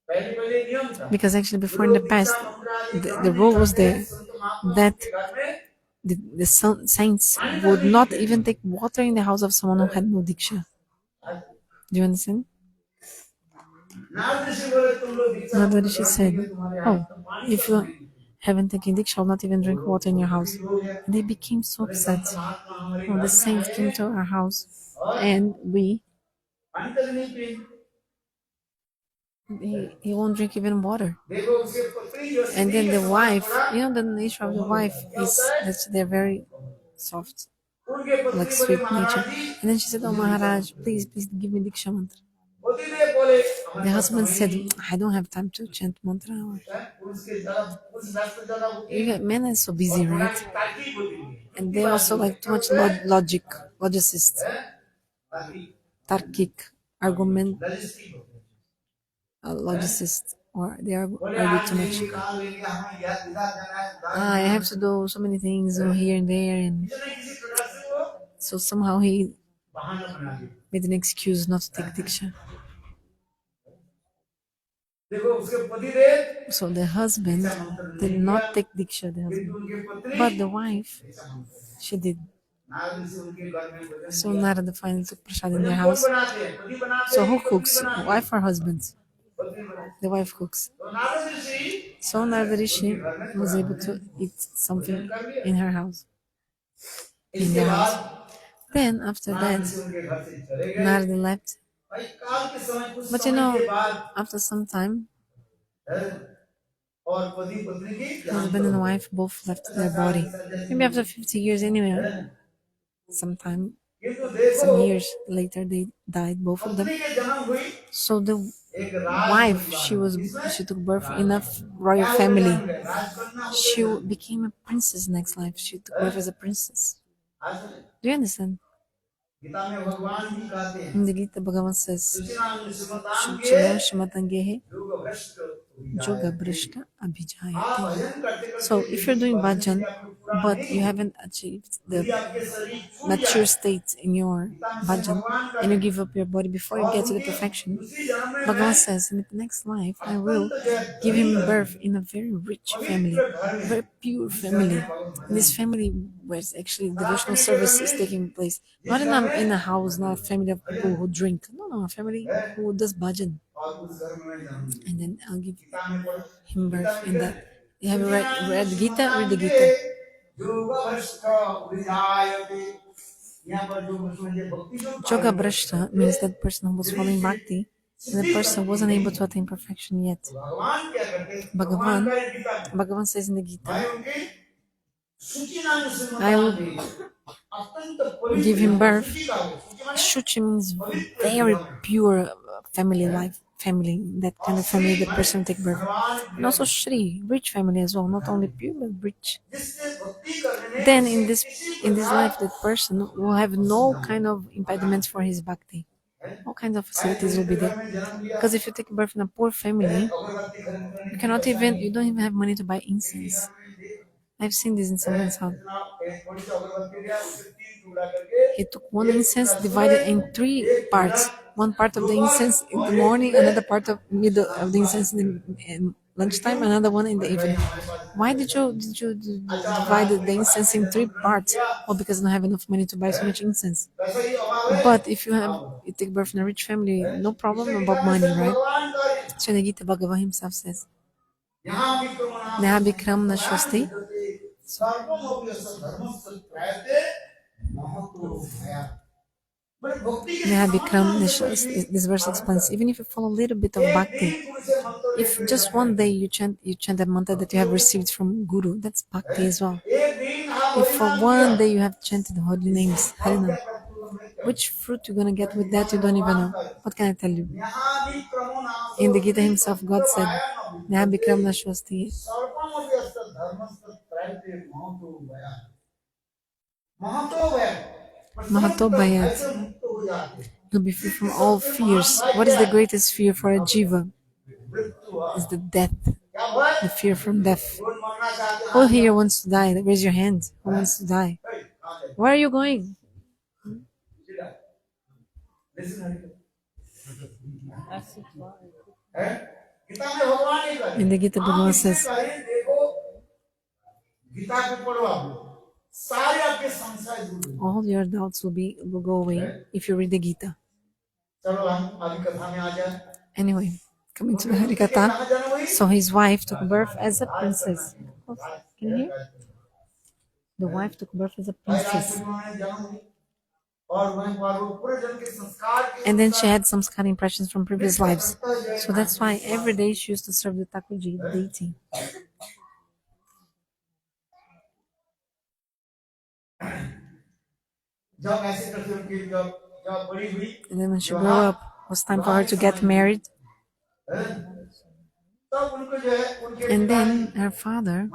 पहले पहले नियम था Because actually, before in the past, the rule was there that the saints would not even take water in the house of someone who had no diksha. Do you understand? Narad ऋषि बोले तुम लोग दीक्षा Narada मंत्र Rishi ग्रहण said, करेंगे, तुम्हारे हाथ "Oh, में पानी if कब you आएगी?" haven't taken diksha, I'll not even drink water in your house." And they became so upset. महात्मा हमारे Oh, the घर में saints आए came to our house, and पानी तक नहीं पिए। he won't drink even water. देखो उसके पत्नी जो And then स्त्री the के wife, समान you know, the nature of the wife is that they're very soft, पड़ा, उनके पत्नी like बोले sweet Maharaj nature. Ji And then she said, "Oh, Maharaj, please give me diksha mantra." पति देव बोले The हमारे husband पास said, समय नहीं "I don't have time to chant mantra." है, उसके ज्यादा उस व्यस्त ज्यादा होती है Men are so और busy, थोड़ा right? की तार्किक होती है, And they also like too much logicist, तार्किक tarkic, argument, लॉजिस्टिक होती है। logicist, or they बोले argue आज too much. लेंगे कहाँ लेंगे हमें याद दिला जाना है उधार I have to do so many things here and there, and किसी न किसी प्रकार से वो so somehow he बहाना बना दिया। made an excuse not to take diksha. देखो उसके पति देव So the husband did not take diksha, the किंतु husband, उनके पत्नी but the wife, ऐसा होता she did. है। नारद ऋषि उनके घर में भोजन So किया। Narada finally took prasad in their भोजन कौन house. बनाते हैं? पति बनाते So हैं who कि पत्नी cooks? बनाती है? Wife or husband? पत्नी बनाती है। The wife cooks. तो नारद ऋषि So Narada Rishi was able to eat something in her house, in इसके their बाद house. Then after Narad that, ऋषि उनके घर से चले गए। Narada left. भाई काल के समय कुछ But you समय know, के बाद after some time, और पति पत्नी की husband and wife both left their body. Maybe after 50 years anyway, sometime Some years later, they died, both of them. So the wife, she took birth in a royal family. She became a princess next life. She took birth as a princess. Do you understand? In the Gita, Bhagavan says, Shubchanam Shamatangehe Yoga Brishta Abhijayate. So if you're doing bhajan, but you haven't achieved the mature state in your bhajan, and you give up your body before you get to the perfection, Bhagavan says, in the next life, I will give him birth in a very rich family, a very pure family. In this family where actually devotional service is taking place. Not in a house, not a family of people who drink. No, a family who does bhajan. And then I'll give him birth in that. You have read Gita? Read the Gita. Yoga Brashta means that person who was following bhakti, and the person wasn't able to attain perfection yet. Bhagavan says in the Gita, I will give him birth. Shuchi means very pure family life, that kind of family that person take birth. And also Shri, rich family as well, not only pure but rich. Then in this life, that person will have no kind of impediments for his bhakti. All kinds of facilities will be there. Because if you take birth in a poor family, you don't even have money to buy incense. I've seen this in someone's house. He took one incense, divided in 3 parts. One part of the incense in the morning, another part of middle of the incense in lunchtime, another one in the evening. Why did you divide the incense in 3 parts? Oh, because I don't have enough money to buy so much incense. But if you take birth in a rich family, no problem about money, right? Shanagita Bhagavan himself says, Neha Bikram Nashwasti. Neha Bikram Nashwasti. This verse explains, even if you follow a little bit of bhakti, if just one day you chant a mantra that you have received from Guru, that's bhakti as well. If for one day you have chanted holy names, Harinam, which fruit you're gonna get with that, you don't even know. What can I tell you? In the Gita himself, God said, Neha Bikram Nashwasti. Mahato Bayat. You'll be free from all fears. What is the greatest fear for a jiva? Is the death. The fear from death. Who here wants to die? Raise your hand. Who wants to die? Where are you going? In the Gita, Bhagavan says, all your doubts will go away if you read the Gita. Anyway, coming to the Harikatha. So his wife took birth as a princess. Can you hear? The wife took birth as a princess. And then she had some scar impressions from previous lives. So that's why every day she used to serve the Thakurji, the deity. And then when she grew up, it was time for her to get married. And then her father,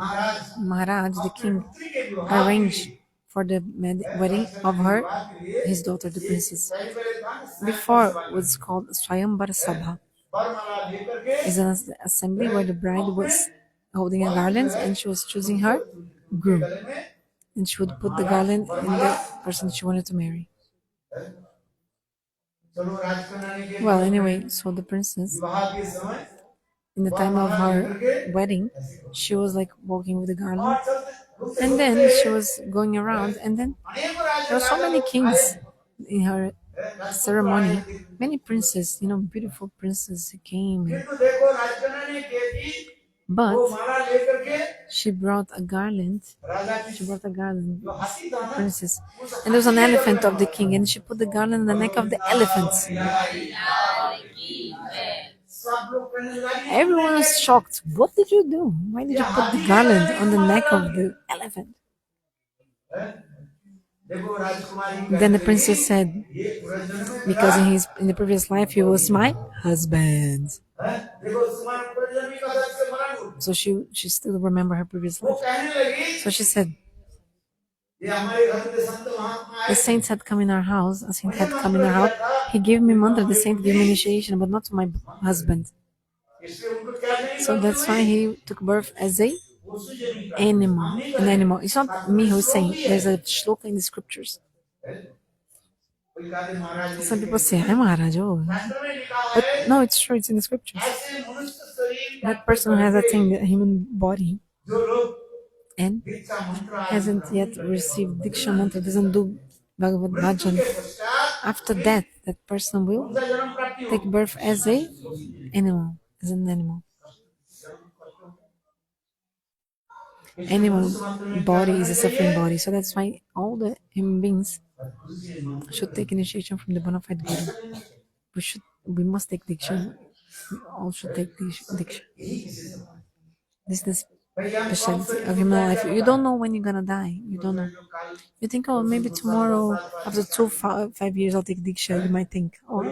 Maharaj, the king, arranged for the wedding of his daughter, the princess. Before it was called Swayambar Sabha. It's an assembly where the bride was holding a garland and she was choosing her groom. And she would put the garland in the person she wanted to marry. Well, anyway, so the princess, in the time of her wedding, she was like walking with the garland. And then she was going around, and then there were so many kings in her ceremony. Many princes, beautiful princes came. But she brought a garland. Princess. And there was an elephant of the king, and she put the garland on the neck of the elephant. Everyone was shocked. What did you do? Why did you put the garland on the neck of the elephant? देखो राजकुमारी Then कहने the लगी, princess said, ये पुनर्जन्म में because था, in the previous life he was my husband. हैं? देखो तुम्हारे पुनर्जन्म का दर्द से मरण हुआ। So she still remember her previous वो life. कहने लगी, So she said, ये हमारे घर में संत महात्मा आए the थे, saints had come in our house. A saint मुझे had come in मंत्र our दिया house. था, He gave me लेकिन mantra. The हमारे saint gave me initiation, but not to my husband. इसलिए उनको क्या नहीं So करती that's why हुई? he took birth as a वो सुजनी का animal. हम नहीं An करेंगे। animal. It's not me who's saying. श्लोक ही है। There's a shloka in the scriptures. कोई कहते हैं, महाराज Some जी people के say, I'm Maharaj. Oh. शास्त्र में लिखा But है, no, it's true. It's in the scriptures. ऐसे मनुष्य शरीर That person who has that thing, the human body, जो लोग and दीक्षा मंत्र आदि hasn't yet received Diksha mantra, doesn't do Bhagavad मृत्यु Bhajan, के पश्चात after that, that person will उनका जन्म प्राप्ति take होगी। birth as a animal, as an animal. Animal body is a suffering body, so that's why all the human beings should take initiation from the bona fide guru. We must take Diksha. We all should take Diksha. This is the specialty of human life. You don't know when you're gonna die. You don't know. You think, oh, maybe tomorrow, after 5 years, I'll take Diksha. You might think. Oh,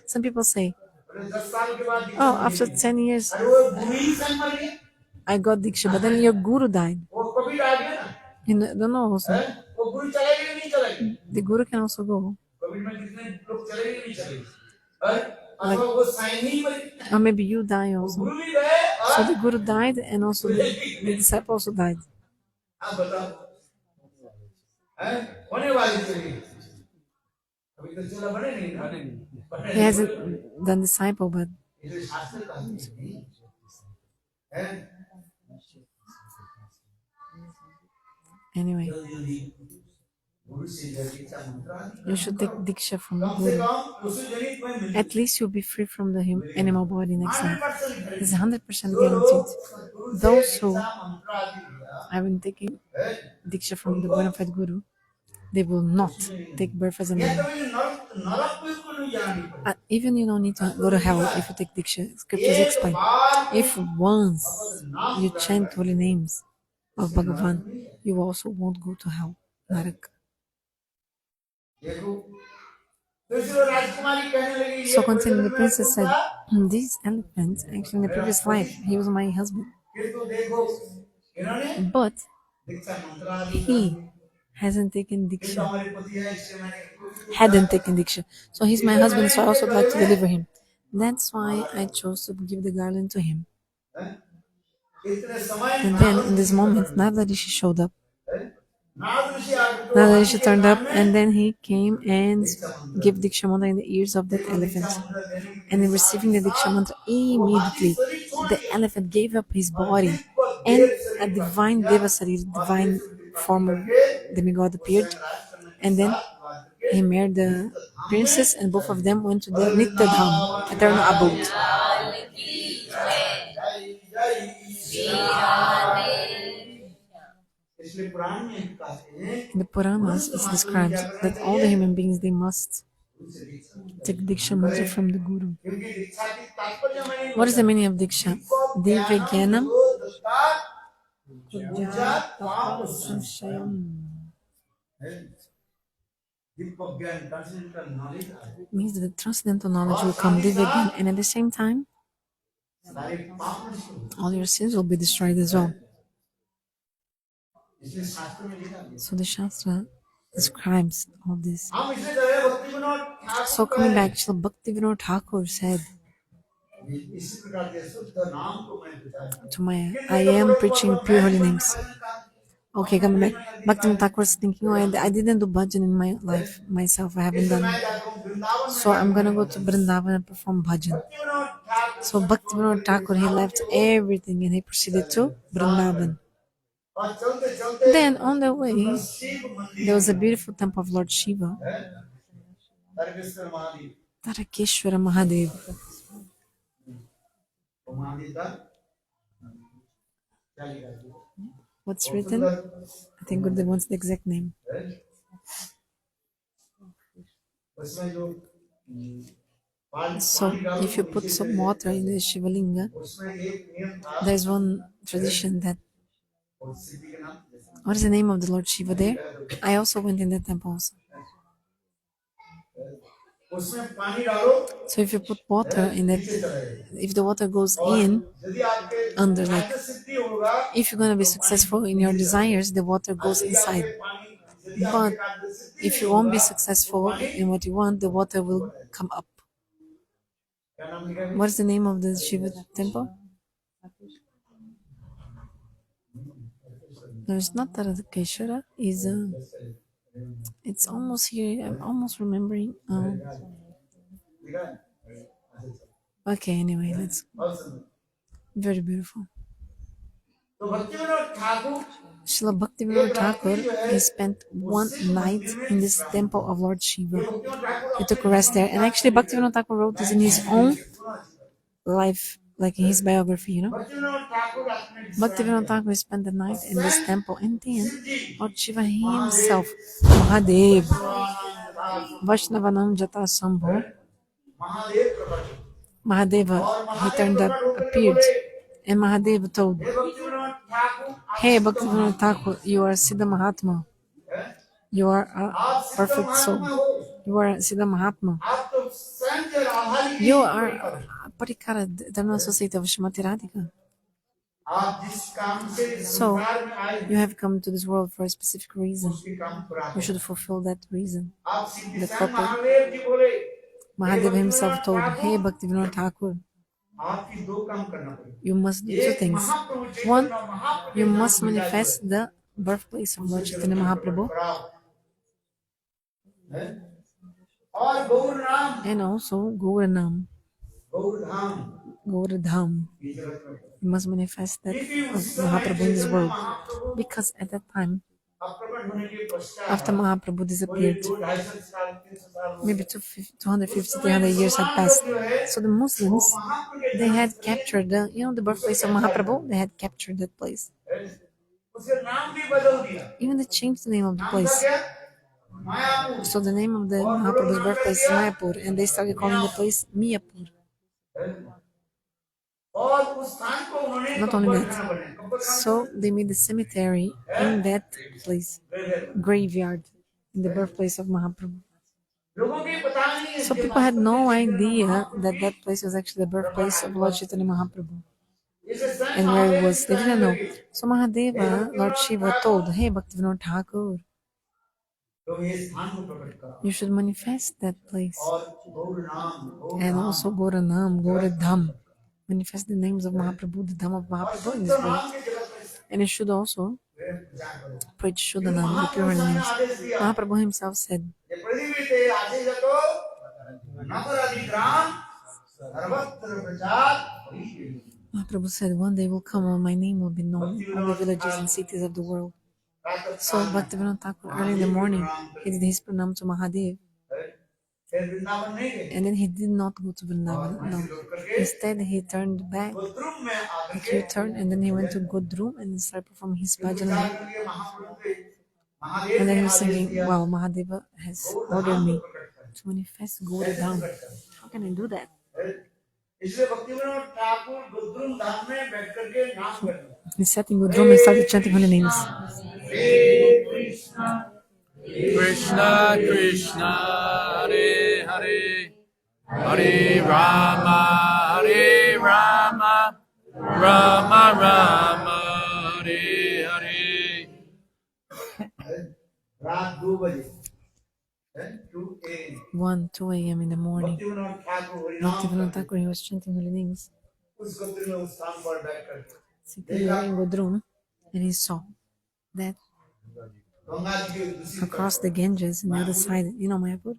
some people say, oh, after 10 years, I got Diksha, but then your guru died. You don't know also. The guru can also go. Like, or maybe you die also. So the guru died, and also the disciple also died. He hasn't done disciple, but anyway, you should take Diksha from the guru. At least you'll be free from the animal body next life. It's 100% guaranteed. Those who haven't taken Diksha from the bona fide guru, they will not take birth as an animal. Even you don't need to go to hell if you take Diksha. Scriptures explain. If once you chant holy names of Bhagavan, you also won't go to hell. Narak. So continuing, the princess said, this elephant, actually in the previous life, he was my husband. But he hasn't taken Diksha. Hadn't taken Diksha. So he's my husband, so I also would like to deliver him. That's why I chose to give the garland to him. And then in this moment, Narada Rishi showed up. Narada Rishi turned up, and then he came and gave Diksha mantra in the ears of that elephant. And in receiving the Diksha mantra, immediately the elephant gave up his body, and a divine Devasarir, divine form of demigod appeared. And then he married the princess, and both of them went to their Nitya Dham, eternal abode. In the Puranas, it's described that all the human beings, they must take Diksha mantra from the Guru. What is the meaning of Diksha? Divya means that the transcendental knowledge will come Divya, and at the same time, all your sins will be destroyed as well. So the Shastra describes all this. So coming back, Srila Bhaktivinoda Thakur said, I am preaching pure holy names. Okay, coming back. Bhaktivinoda Thakur was thinking, oh, I didn't do bhajan in my life myself. I haven't done it. So I'm gonna go to Vrindavan and perform bhajan. So Bhaktivinoda Thakur, he left everything and he proceeded to Vrindavan. Then on the way, there was a beautiful temple of Lord Shiva, Tarakeshwara Mahadev. What's written? I think Gurudev wants the exact name. So if you put some water in the Shivalinga, there's one tradition that What is the name of the Lord Shiva there? I also went in that temple also. So if you put water in that, if the water goes in under, like, if you're going to be successful in your desires, the water goes inside. But if you won't be successful in what you want, the water will come up. What is the name of the Shiva temple? No, it's not Taradakeshwara. It's almost here. I'm almost remembering. Okay, anyway, let's. Very beautiful. Srila Bhaktivinoda Thakur, he spent one night in this temple of Lord Shiva. He took a rest there. And actually, Bhaktivinoda Thakur wrote this in his own life, like in his biography, you know. Bhaktivinoda Thakur spent the night in this temple, and then Lord Shiva himself, Mahadev, Vaishnavanam Jata Sambho, Mahadeva, he turned up, appeared, and Mahadeva told, "Hey, Bhaktivinoda Thakur, you are Siddha Mahatma. You are a perfect soul. You are Siddha Mahatma. You are Parikara, eternal associate of Srimati Radhika. So, you have come to this world for a specific reason. You should fulfill that reason, the purpose." Mahadev himself told, "Hey, Bhaktivinoda Thakur, you must do two things. One, you must manifest the birthplace of Lord Chaitanya Mahaprabhu, and also Gauranam, Gauradham. You must manifest that of Mahaprabhu in this world, because at that time, after Mahaprabhu disappeared, maybe 250, 300 years had passed. So the Muslims, they had captured the birthplace of Mahaprabhu. They had captured that place. Even they changed the name of the place. So the name of the Mahaprabhu's birthplace is Mayapur, and they started calling the place Miyapur. Not only that, so they made the cemetery in that place, graveyard, in the birthplace of Mahaprabhu. So people had no idea that that place was actually the birthplace of Lord Chaitanya Mahaprabhu, and where it was, they didn't know. So Mahadeva, Lord Shiva, told, "Hey, Bhaktivinoda Thakur, you should manifest that place, and also Gauranam, Gauradham. Manifest the names of Mahaprabhu, the Dham of Mahaprabhu in this world. And you should also preach Shuddhanam, the pure names." Mahaprabhu himself said, Mahaprabhu said, "One day will come when my name will be known in all the villages and cities of the world." So Bhaktivinoda Thakur, early in the morning, he did his pranam to Mahadev. And then he did not go to Vrindavan. No. Instead, he turned back. He returned, and then he went to Godrum and started performing his bhajana. And then he was singing, "Wow, Mahadeva has ordered me to manifest Gauradham. How can I do that?" He sat in Godrum and started chanting holy names. Krishna Krishna, Hare Hare, Hare Rama, Hare Rama, Rama Rama, Hare Hare. रात 2 बजे 2 a.m. in the morning, Bhaktivinoda Thakur, he was chanting holy names, sitting there in Godrum, and he saw that across the Ganges on the other side, Mayapur,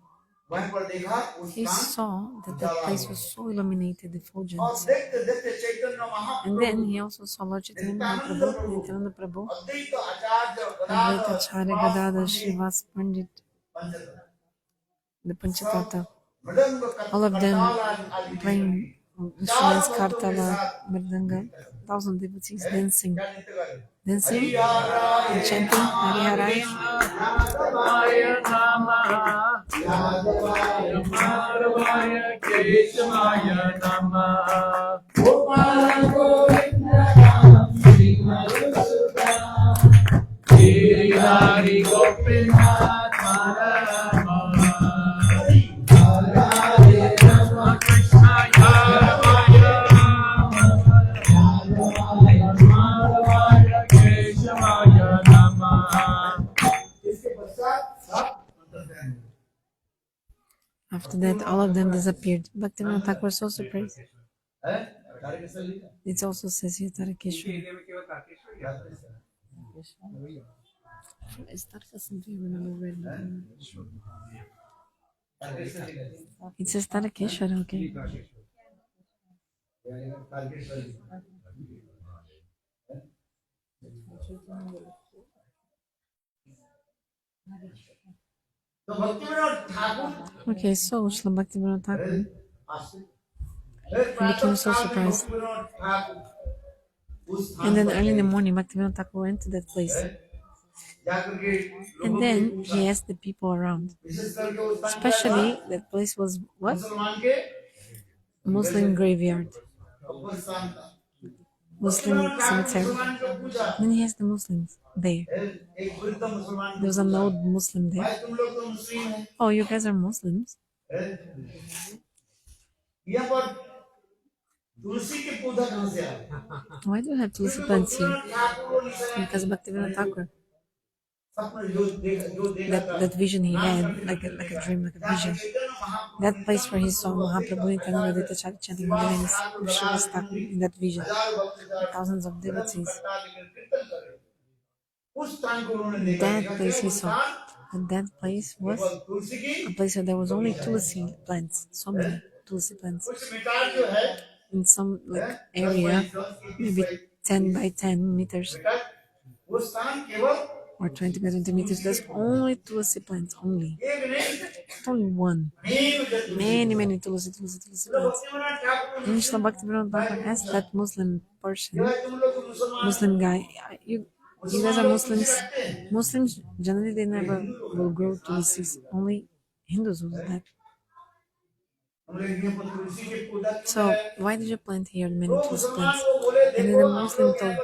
he saw that that place was so illuminated, effulgent. And then he also saw Lord Chaitanya Mahaprabhu, Nityananda Prabhu, Advaita Acharya, Gadadhar, Srivas Pandit, the Panchatata, all of them playing instruments, kartala, mridanga, 1,000 devotees dancing and chanting Hare Hare. that all of them disappeared. Bhaktivinoda Thakur was so surprised. It also says here Tarakeshwara. Is Tarakeshwara? Do you remember where? It says Tarakeshwara, okay. Okay, so Srila Bhaktivinoda Thakur became so surprised. And then early in the morning, Bhaktivinoda Thakur went to that place. And then he asked the people around. Especially that place was what? Muslim graveyard. Muslim cemetery. Then he asked the Muslims there. There was an old Muslim there. Oh, you guys are Muslims? Why do you have tulsi plants here? Because of Bhaktivinoda Thakur. That vision he had, like a dream, like a vision. That place where he saw Mahaprabhu Nityananda chanting holy names, Shiva was stuck in that vision. Thousands of devotees. That place he saw. And that place was a place where there was only tulsi plants, so many tulsi plants. In some like area, maybe 10 by 10 meters or 20 by 20 meters, there's only tulsi plants, only one. Many tulsi plants. And Srila Bhaktivinoda Thakur asked that Muslim person, Muslim guy, you guys are Muslims? Muslims generally they never will grow tulsis. Only Hindus will do that. So why did you plant here many tulsi plants? And then the Muslim told,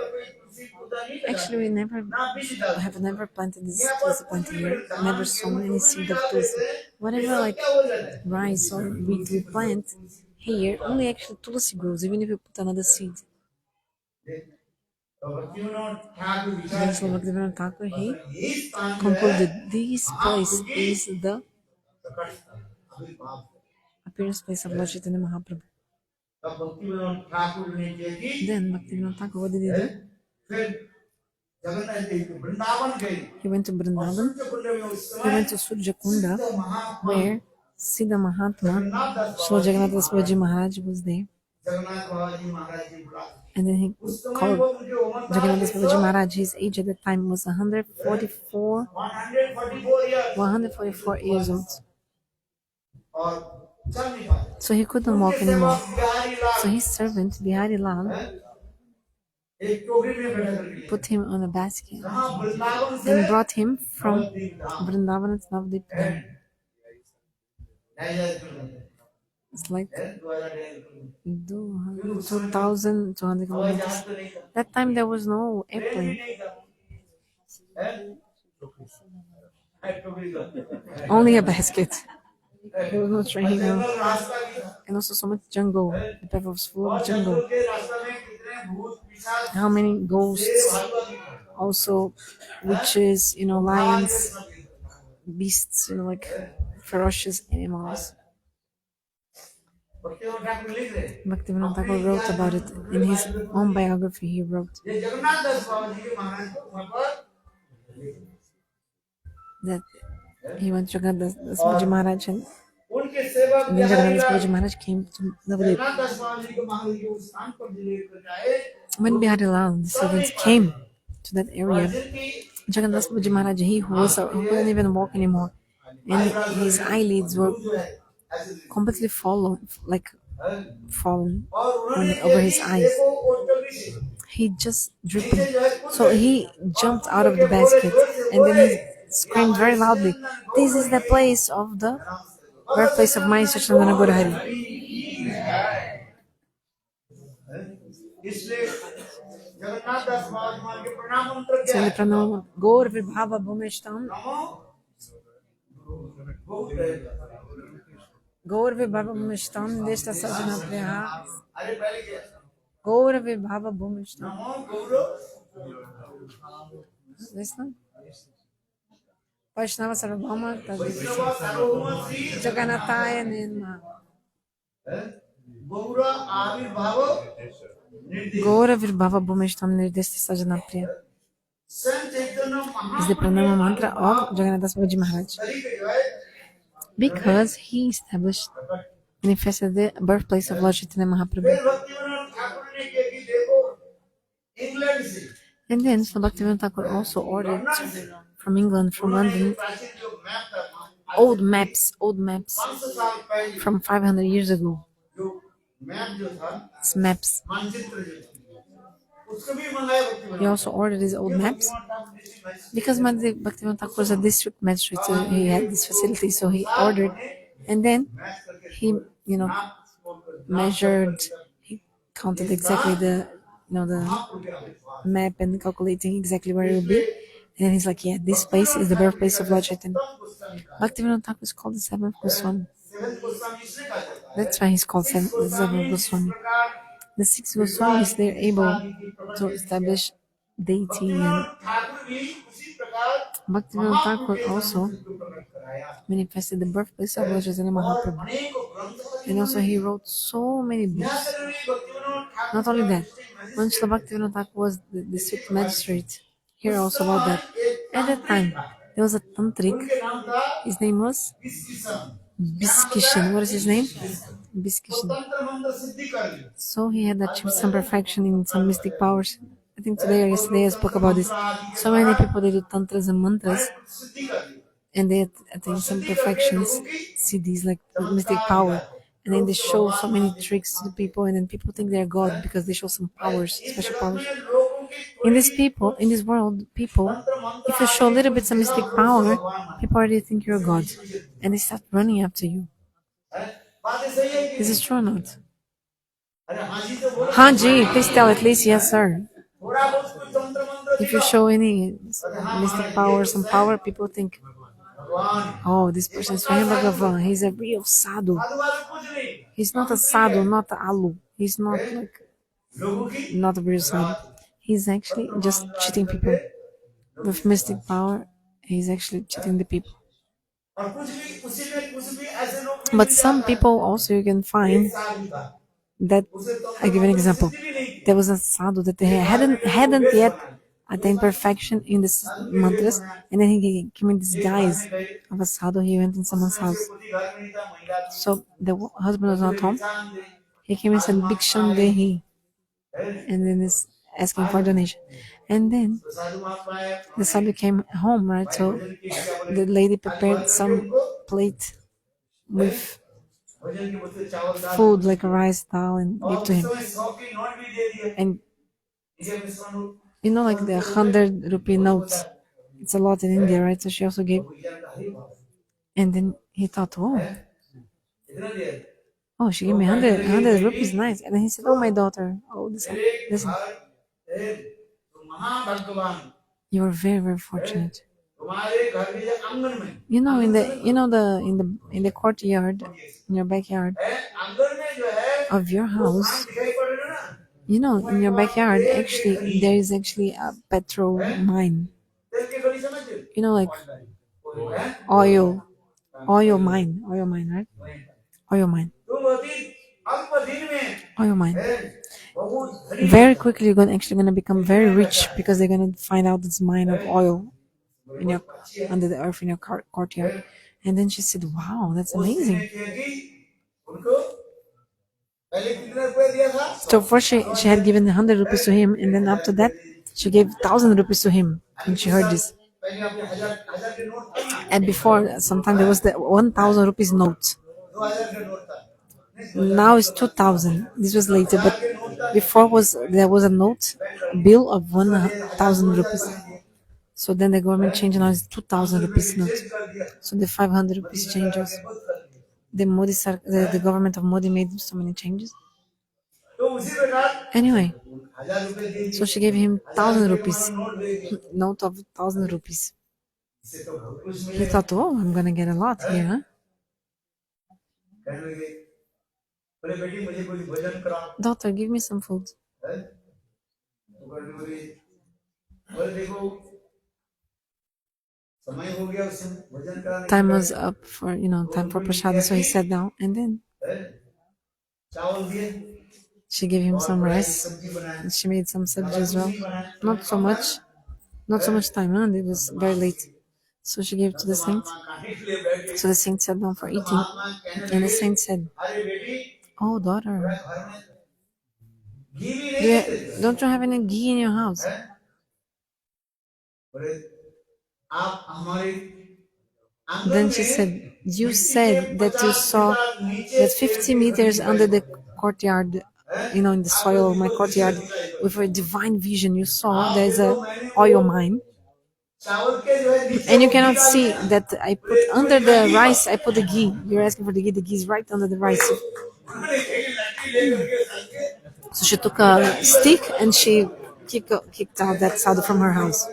actually we have never planted this tulsi plant here. Never saw any seed of tulsi. Whatever like rice or wheat we plant here, only actually tulsi grows, even if you put another seed. Then Srila Bhaktivinoda Thakur, he concluded this place is the appearance place of Lord Chaitanya Mahaprabhu. Then Bhaktivinoda Thakur, what did he do? He went to Vrindavan. He went to Surya Kunda, where Siddha Mahatma, Srila Jagannath Babaji Maharaj was there. And then he called Jagannath Babaji Maharaj. His age at the time was 144 years old. So he couldn't walk anymore. So his servant, Bihari Lal, put him on a basket and brought him from Vrindavan to Navadvip. It's like 2,200 kilometers. That time there was no airplane. Only a basket. There was no train. And also so much jungle. The path was full of jungle. How many ghosts, also witches, lions, beasts, like ferocious animals. Bhaktivinoda Thakur wrote about it in his own biography. He wrote that he went to Jagannath Babaji Maharaj, and then Jagannath Babaji Maharaj came to Navadvip. When Bihari Lal, the servants, came to that area, Jagannath Babaji Maharaj, who couldn't even walk anymore, and his eyelids were completely fallen over his eyes. He just dripping. So he jumped out of the basket and then he screamed very loudly, "This is the place of the birthplace of my Sachandana Guru Hari." So the pranam Gaur Vibhava Bhumishtam Gaur Vibhava Bhumishtam Deshta Sajana Priya Gaur Vibhava Bhumishtam. Listen. Vaishnava Sarvabhauma Vaishnav Sarvabhauma Shri Jagannataya Nirma गौर आविर्भाव निर्देश Gaura Virbhava Bhumishtam Nirdesti Sajana Priya स्वयं चैतन्य is the pranama mantra of Jagannath Babaji Maharaj because he established manifested the birthplace of Lord Chaitanya Mahaprabhu. Bhaktivinod Thakur ने किया कि देखो England से And then Sri Bhaktivinoda Thakur also ordered from England, from London, प्राचीन जो map था old maps 500 साल पहले from 500 years ago. जो मैप जो था It's maps. मानचित्र जो था उसको भी मंगाया He Bhaktivinod also ordered his old maps because Bhaktivinoda Thakur was a district magistrate, so he had this facility, so he ordered, and then he, measured, he counted exactly the map and calculating exactly where it would be. And he's like, yeah, this place is the birthplace of Lord Chaitanya. Bhaktivinoda Thakur is called the seventh Goswami. That's why he's called the seventh Goswami. The six Goswamis, they're able to establish deity, and Bhaktivinoda Thakur also manifested the birthplace of Lord Chaitanya Mahaprabhu. And also he wrote so many books. Not only that, when Srila Bhaktivinoda Thakur was the district magistrate, here also about that. At that time, there was a tantric. His name was Biskishan. What is his name? Biskishan. So he had achieved some perfection in some mystic powers. I think today or yesterday I spoke about this. So many people, they do tantras and mantras, and they attain some perfections, siddhis, like mystic power, and then they show so many tricks to the people, and then people think they're God because they show some powers, special powers. In this world, people, if you show a little bit some mystic power, people already think you're God, and they start running after you. This is true or not? Hanji, please tell at least yes, sir. If you show any mystic power, some power, people think, oh, this person is Swayam Bhagavan. He's a real sadhu. He's not a sadhu, not a alu. He's not not a real sadhu. He's actually just cheating people. With mystic power, he's actually cheating the people. But some people also you can find that, I give an example. There was a sadhu that they hadn't yet attained perfection in the mantras, and then he came in disguise of a sadhu. He went in someone's house. So the husband was not home. He came and said Bhiksham Dehi, and then is asking for donation. And then the sadhu came home, right? So the lady prepared some plate with food like a rice dal and gave to him. And like the 100 rupee notes, it's a lot in India, right? So she also gave. And then he thought, oh, she gave me 100 rupees, nice. And then he said, oh, my daughter, oh, listen, you are very, very fortunate. In the courtyard, in your backyard of your house, in your backyard, actually, there is actually a petrol mine. Like oil mine, right? Oil mine. Very quickly, you're actually gonna become very rich because they're gonna find out this mine of oil under the earth in your courtyard. And then she said, wow, that's amazing. So first she had given 100 rupees to him, and then after that she gave 1,000 rupees to him when she heard this. And before, sometime there was the 1,000 rupees note. Now it's 2,000. This was later, but before there was a note, a bill of 1,000 rupees. So then the government changed, now it's 2,000 rupees note. So the 500 rupees changes. The government of Modi made so many changes. Anyway, so she gave him 1,000 rupees, note of 1,000 rupees. He thought, oh, I'm gonna get a lot here, huh? Daughter, give me some food. time was up for time for prasada, so he sat down, and then she gave him some rice, and she made some sabji as well. Not so much time, huh? It was very late. So she gave it to the saint. So the saint sat down for eating, and the saint said, "Oh, daughter, don't you have any ghee in your house?" Then she said, "You said that you saw that 50 meters under the courtyard, in the soil of my courtyard, with a divine vision, you saw there's a oil mine. And you cannot see that I put under the rice, I put the ghee. You're asking for the ghee. The ghee is right under the rice." So she took a stick and she kicked out that sadhu from her house.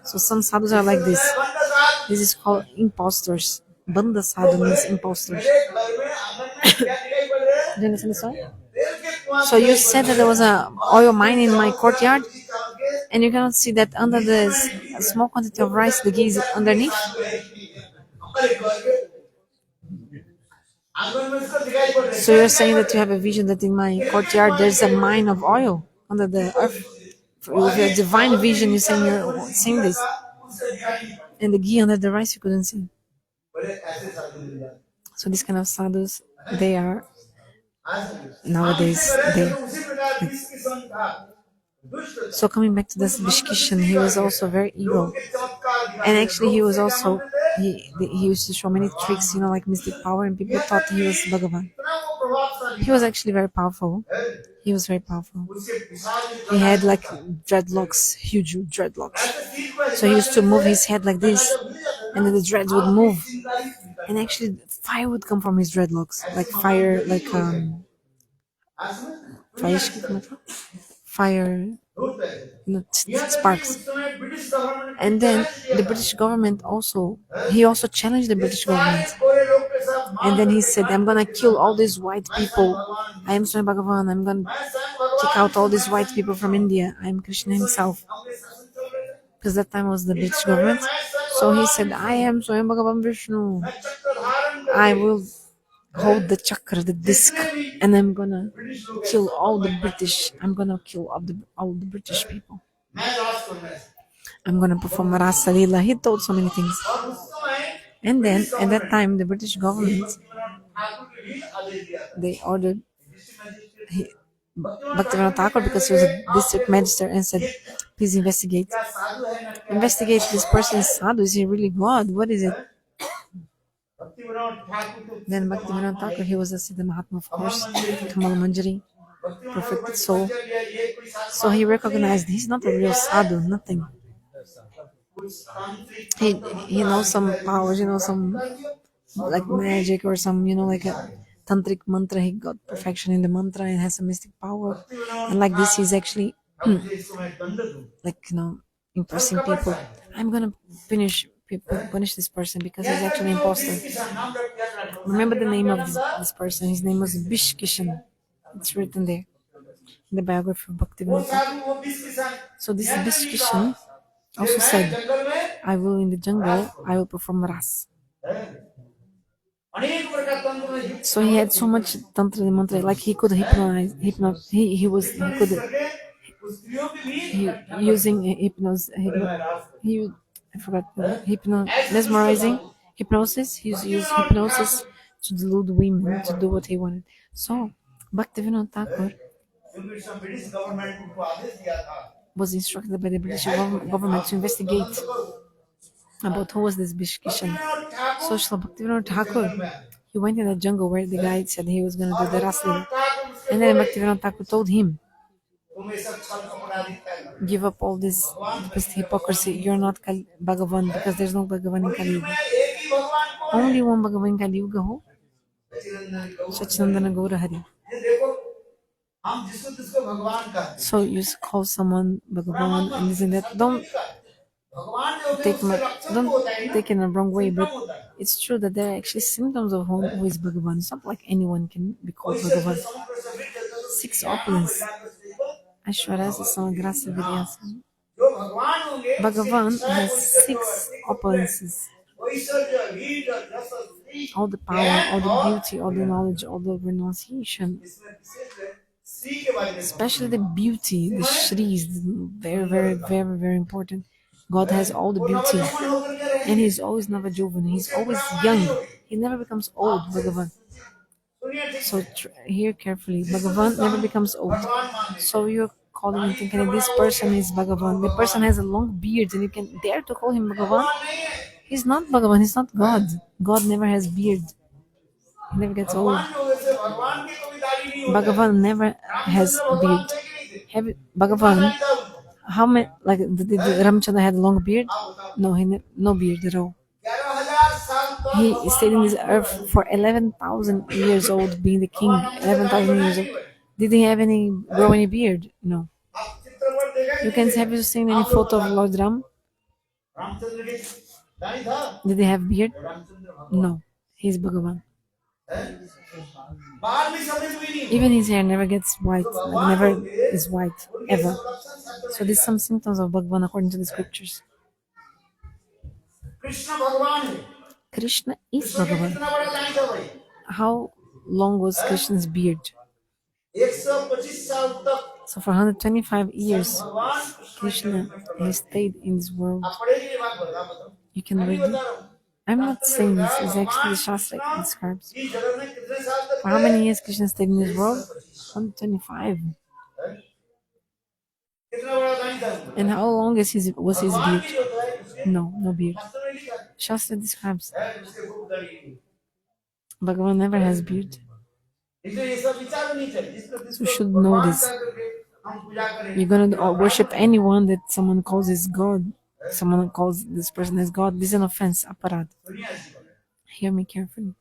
So some sadhus are like this. This is called imposters. Banda sadhu means imposters. Do you understand the story? So you said that there was a oil mine in my courtyard, and you cannot see that under the small quantity of rice, the ghee is underneath. So you're saying that you have a vision that in my courtyard there's a mine of oil under the earth. With your divine vision, you're seeing this, and the ghee under the rice you couldn't see. So these kind of sadhus, they are nowadays there. So coming back to this Bishkishan, he was also very evil, and actually he was also he used to show many tricks, like mystic power, and people thought he was Bhagavan. He was actually very powerful. He was very powerful. He had like dreadlocks, huge dreadlocks. So he used to move his head like this, and then the dreads would move, and actually fire would come from his dreadlocks, like fire, like fire, sparks. And then the British government he also challenged the British government. And then he said, "I'm gonna kill all these white people. I am Swami Bhagavan. I'm gonna kick out all these white people from India. I am Krishna himself." Because that time was the British government. So he said, "I am Swami Bhagavan Vishnu. I will hold the chakra, the disc, and I'm gonna kill all the British. I'm gonna kill all the British people. I'm gonna perform Rasa Leela." He told so many things. And then at that time, the British government, they ordered Bhaktivinoda Thakur, because he was a district magistrate, and said, "Please investigate this person. Is sadhu? Is he really God? What is it?" Then Bhaktivinoda Thakur, he was a Siddha Mahatma, of course, Kamal Manjari, perfected soul. So he recognized he's not a real sadhu, nothing. He knows some powers, some like magic or some, like a tantric mantra. He got perfection in the mantra and has a mystic power. And like this, he's actually like, impressing people. I'm gonna punish this person because he's actually an imposter. Remember the name of this person. His name was Bishkishan. It's written there in the biography of Bhaktivinoda. So this Bishkishan also said, in the jungle, I will perform ras. So he had so much tantra and mantra, like he could hypnotize. Using hypnosis. I forgot mesmerizing hypnosis. He used hypnosis to delude women to do what he wanted. So Bhaktivinoda Thakur was instructed by the British government to investigate about who was this Bishkishan. So Srila Bhaktivinoda Thakur, he went in the jungle where the guy said he was going to do the Raslila. And then Bhaktivinoda Thakur told him, "Give up all this hypocrisy. You're not Bhagavan, because there's no Bhagavan in Kali Yuga. Only one Bhagavan in Kali Yuga ho, Sachinandana Gaura Hari. So you call someone Bhagavan and this and that. Don't take it in a wrong way, but it's true that there are actually symptoms of who is Bhagavan. It's not like anyone can be called Bhagavan. 6 opulence. Aishwarya Sama Graça Viryasan. Bhagavan has 6 opulences. All the power, all the beauty, all the knowledge, all the renunciation. Especially the beauty, the Shri is very, very, very, very important. God has all the beauty. And he's always Navajovan. He's always young. He never becomes old, Bhagavan. So hear carefully. Bhagavan never becomes old. So you're calling and thinking that this person is Bhagavan. The person has a long beard and you can dare to call him Bhagavan? He's not Bhagavan. He's not God. God never has beard. He never gets old. Bhagavan never has beard. Bhagavan, how many, like, did Ramchandra had a long beard? No, no beard at all. He stayed in this earth for 11,000 years old, being the king. 11,000 years old. Did he have grow any beard? No. Have you seen any photo of Lord Ram? Did he have beard? No. He's Bhagavan. Even his hair never gets white, like never is white, ever. So these are some symptoms of Bhagavan according to the scriptures. Krishna is Bhagavan. How long was Krishna's beard? So for 125 years, Krishna has stayed in this world. You can read it. I'm not saying this, it's actually the Shastra describes. For how many years Krishna stayed in this world? 125. And how long was his beard? No beard. Shastra describes. Bhagavan never has beard. So you should know this. You're gonna worship anyone that someone calls is God. Someone calls this person as God. This is an offense, aparad. Hear me carefully.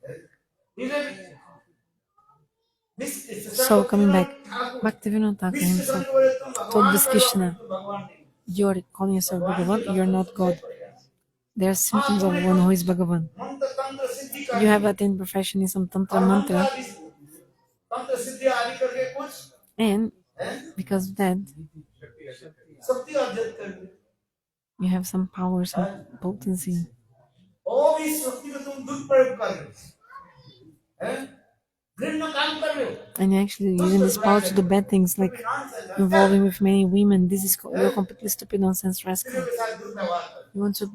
So coming back, Bhaktivinoda Thakur himself told this Krishna, you're calling yourself Bhagavan, you're not God. There are symptoms of one who is Bhagavan. You have attained perfection in some tantra mantra, and because of that, you have some power, some potency. And you're actually using this power to do bad things, like involving with many women. You're completely stupid, nonsense rascal. You want to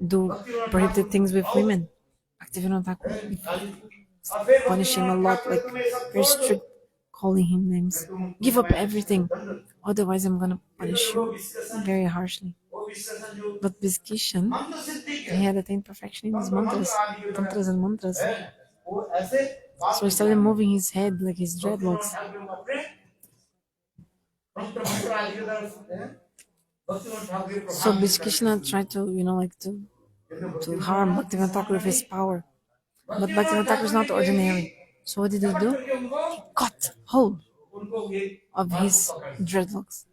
do prohibited things with women. Bhaktivinoda Thakur, punish him a lot, like very strict, calling him names. Give up everything, otherwise I'm gonna punish you very harshly. But Biskishan, he had attained perfection in his tantras and mantras. So he started moving his head like his dreadlocks. So Krishna tried to, to harm Bhaktivinoda Thakur with his power. But Bhaktivinoda Thakur is not ordinary. So what did he do? He cut hold of his dreadlocks,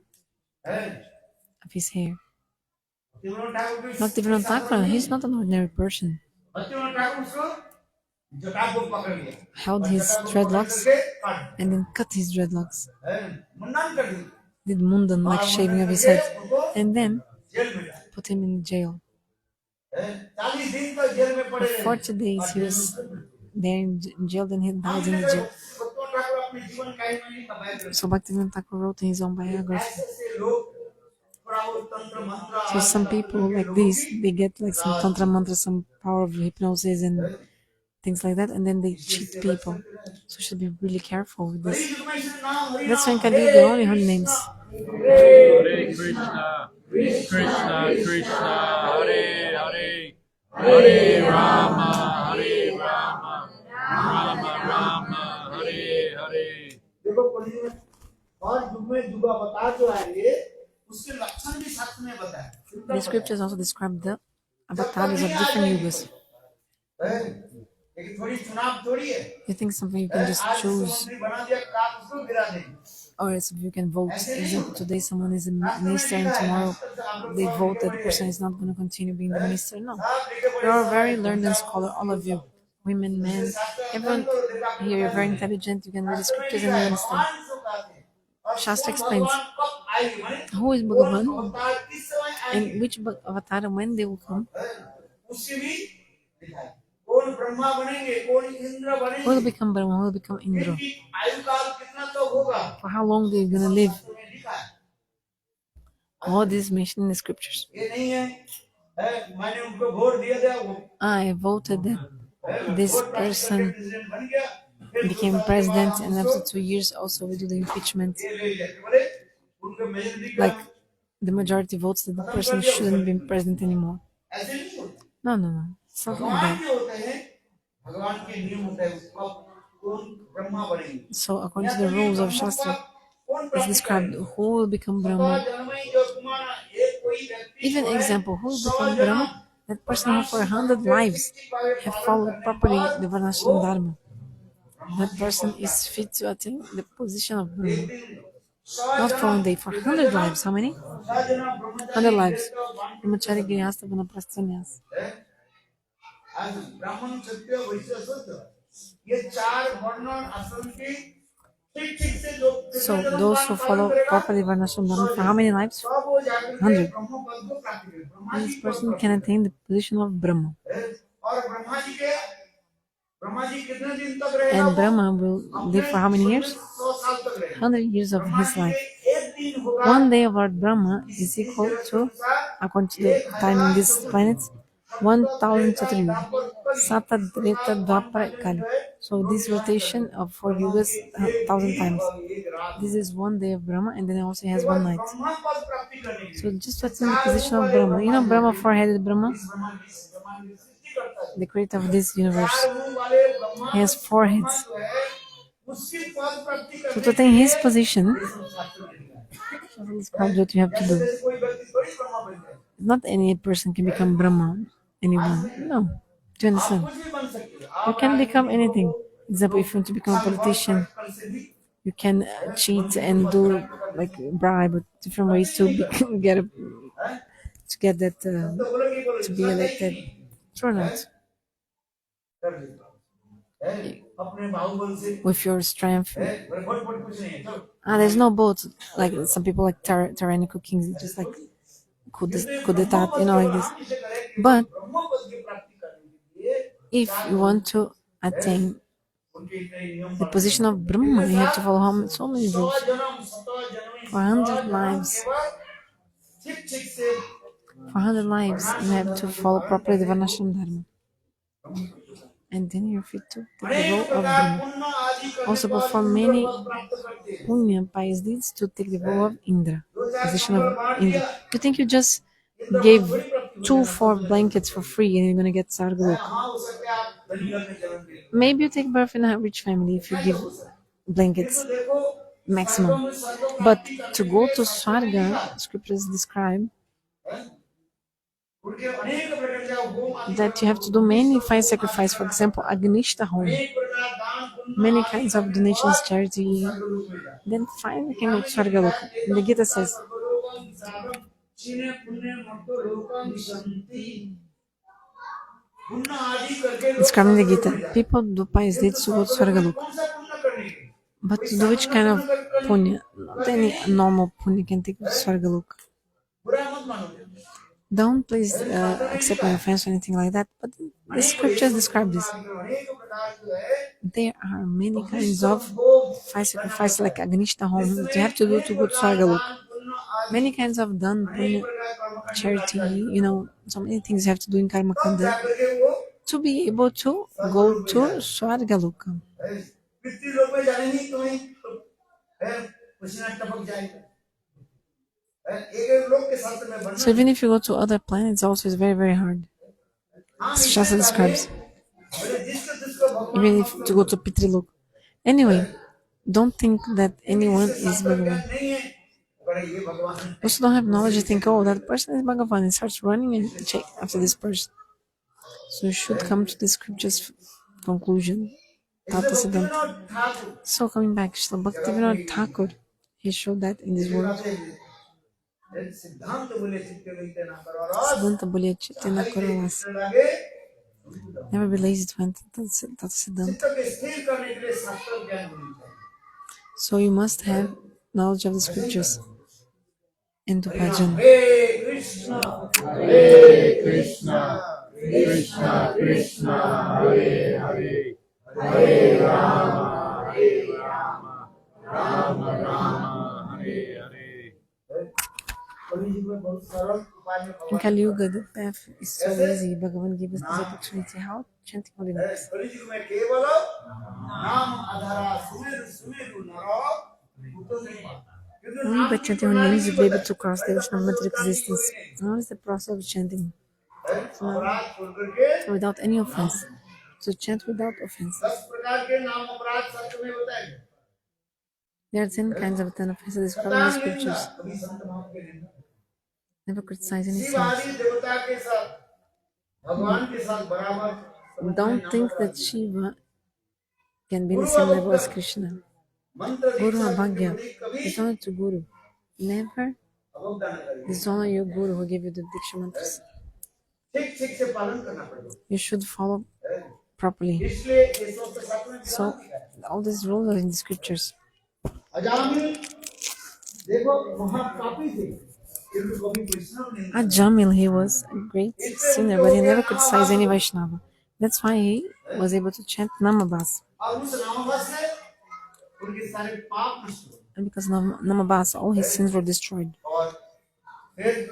of his hair. Bhaktivinoda Thakur, he's not an ordinary person. Held his dreadlocks and then cut his dreadlocks. Did mundan, like shaving of his head, and then put him in jail. For 40 days he was there in jail, then he died in the jail. So Bhaktivinoda Thakur wrote in his own biography. So some people like this, they get like some tantra mantra, some power of hypnosis and things like that, and then they cheat people. So you should be really careful with this. That's why in Kali there are only 100 names. Hare Krishna, Krishna Krishna, Hare Hare, Hare Rama, Hare Rama, Rama Rama, Hare Hare. The scriptures also describe the avatars of different yugas. You think something you can just choose, or else you can vote. Example, today someone is a minister and tomorrow they vote that the person is not going to continue being the minister. No. You are very learned and scholar, all of you. Women, men, everyone here, you're very intelligent. You can read the scriptures and you understand. Shastra explains who is Bhagavan and which avatar and when they will come. Who will become Brahma? Who will become Indra? For how long they're gonna live? All this mentioned in the scriptures. I voted that this person became president, and after 2 years also we do the impeachment. Like the majority votes that the person shouldn't be president anymore. No. It's not like that. So according to the rules of Shastra, it's described who will become Brahma. Even example, who will become Brahma? That person who for 100 lives have followed properly the Varnashram Dharma. That person is fit to attain the position of Brahma. Not for 1 day, for 100 lives. How many? 100 lives. Brahmachari, Grihastha, Vanaprastha, Sannyas. So those who follow properly Varnashram Dharma for how many lives? 100. This person can attain the position of Brahma. And Brahma will live for how many years? 100 years of his life. 1 day of Lord Brahma is equal to, according to the time in this planet, 1000 Chaturyuga. Sata, Treta, Dwapara, Kali. So this rotation of 4 yugas 1000 times. This is 1 day of Brahma, and then it also has 1 night. So just what's in the position of Brahma. You know Brahma, four-headed Brahma? The creator of this universe. He has 4 heads. So to attain his position, describes what you have to do. Not any person can become Brahma. Anyone. No. Do you understand? You can become anything. Example, if you want to become a politician, you can cheat and do like bribe different ways to get that to be elected. True or not? With your strength. There's no boat. Like some people like tyrannical kings, just like coup d'etat, like this. But if you want to attain the position of Brahma, you have to follow so many rules. For 100 lives. For 100 lives, you have to follow properly the Varnashram Dharma. And then you're fit to take the role of Brahma. Also perform many punya, pious deeds to take the role of Indra, position of Indra. You think you just gave 4 blankets for free and you're gonna get Sargalok? Maybe you take birth in a rich family if you give blankets maximum. But to go to Swarga, scriptures describe that you have to do many fire sacrifices. For example, Agnishta home, many kinds of donations, charity. Then finally can go to Swargaloka. The Gita says, describing the Gita, people do pious deeds to go to Swargaloka. But to do which kind of punya? Not any normal punya can take you to Swargaloka. Don't please accept my offense or anything like that, but the scriptures describe this. There are many kinds of fire sacrifice like Agnishta home that you have to do to go to Swargaloka. Many kinds of done, punya, charity, so many things you have to do in Karma Kanda to be able to go to Swargaloka. So even if you go to other planets, also it's very, very hard. Shastra describes. Even if to go to Pitrilok. Anyway, don't think that anyone is Bhagavan. Also don't have knowledge, you think, oh, that person is Bhagavan, and starts running and check after this person. So you should come to the scripture's conclusion. Tata Siddhanta. So coming back, Srila Bhaktivinoda Thakur, he showed that in this world. Siddhanta bolya chitte na karavas. Never be lazy to enter Tata Siddhanta. So you must have knowledge of the scriptures into bhajan. Hare Krishna, Hare Krishna, Krishna Krishna, Hare Hare, Hare Rama, Hare Rama, Rama Rama, Hare Hare. In Kali Yuga, the path is so easy. Bhagavan gave us this opportunity. How? Chanting holy names. Only by chanting holy names you'll be able to cross the ocean of material existence. And what is the process of chanting? Without any offense. So chant without offense. There are 10 kinds of 10 offenses described in the scriptures. Never criticize any saint. Don't think that Shiva can be in the same level as Krishna. Guru Abhagya. Dishonor to Guru. Never dishonor your Guru who gave you the Diksha mantras. You should follow properly. So, all these rules are in the scriptures. Ajamil, he was a great sinner, but he never criticized any Vaishnava. That's why he was able to chant Namabas. And because of Namabas, all his sins were destroyed. Then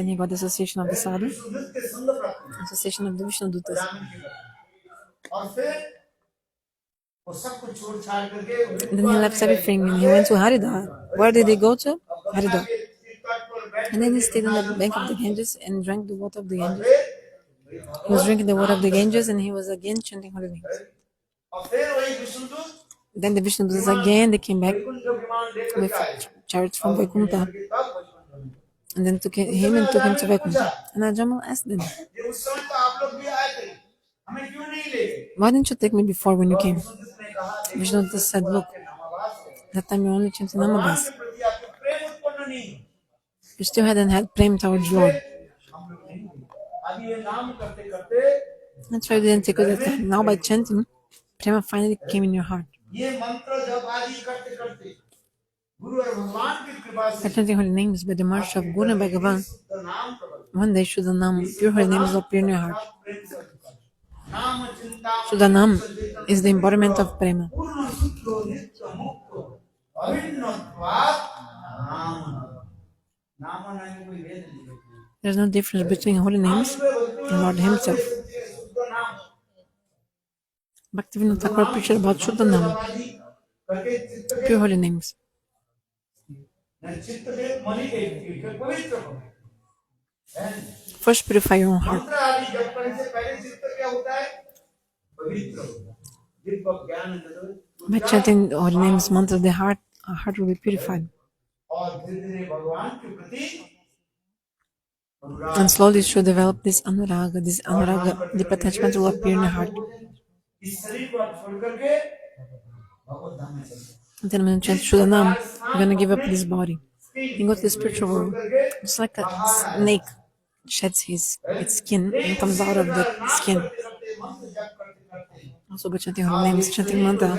he got the association of the sadhu, association of the Vishnu Dutas. Then he left everything and he went to Haridwar. Where did he go to? Haridwar. And then he stayed on the bank of the Ganges and drank the water of the Ganges. He was drinking the water of the Ganges and he was again chanting holy names. Then the Vishnu Dutas again, they came back with chariots from Vaikuntha. And then took him to Vaikuntha. And Ajamal asked them, why didn't you take me before when you came? Vishnu Dutas said, look, that time you only chanted Namabas. You still hadn't had prem towards Lord. That's why you didn't take it that time. Now by chanting, prema finally came in your heart. By chanting holy names, by the mercy of Guru and Bhagavan, one day Shuddhanam, pure holy names will appear in your heart. Shuddhanam is the embodiment of prema. There's no difference between holy names and Lord Himself. Bhaktivinoda Thakur preached about Shuddhanam, pure holy names. First purify your own heart. By chanting holy names, mantra, the heart will be purified. And slowly it should develop this anuraga, deep attachment will appear in your heart. And then when you chant Shuddhanam, you're going to give up this body. You go to the spiritual world. It's like a snake sheds its skin and comes out of the skin. Also by chanting holy names, chanting mantra,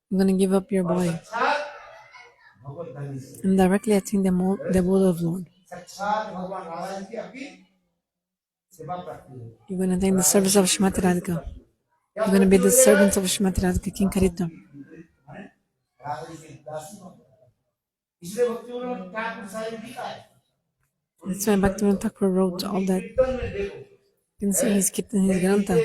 you're going to give up your body and directly attain the will of Lord. You're going to attain the service of Shrimati Radhika. You're going to be the servant of Shrimati Radhika, King Karita. That's why Bhaktivinoda Thakur wrote all that. You can see his Kirtan, his Grantha.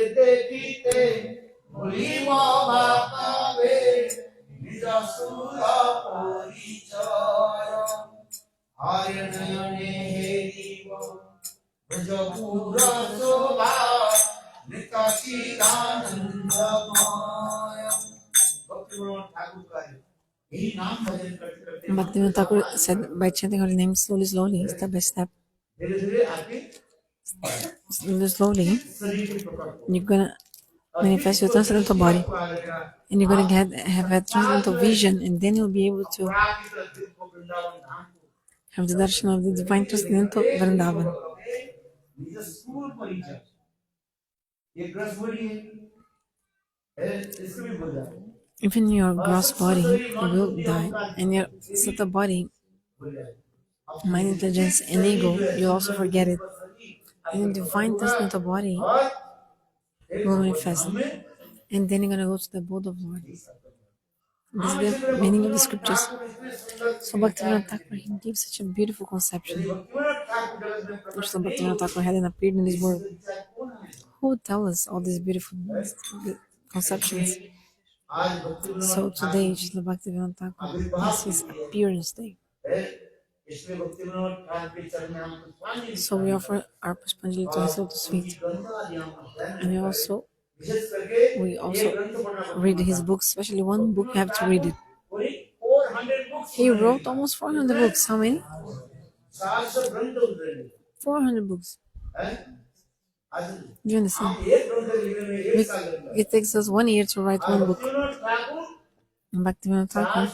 Bhaktivinoda Thakur said by chanting holy names slowly, step by step, slowly, you're gonna manifest your transcendental body, and you're gonna have a transcendental vision, and then you'll be able to have the darshan of the divine transcendental Vrindavan. Even your gross body will die, and your subtle body, mind, intelligence, and ego, you'll also forget it. And the divine transcendental body will manifest, and then you're gonna go to the abode of Lord. This is the meaning of the scriptures. So Bhaktivinoda Thakur, he gives such a beautiful conception. So Bhaktivinoda Thakur hadn't appeared in this world. Who would tell us all these beautiful conceptions? So today, Srila Bhaktivinoda Thakur is his appearance day. So we offer our Pushpanjali to his lotus feet. And we also read his books, especially one book you have to read it. He wrote almost 400 books. How many? 400 books. Do you understand? It takes us 1 year to write one book. And Bhaktivinoda Thakur,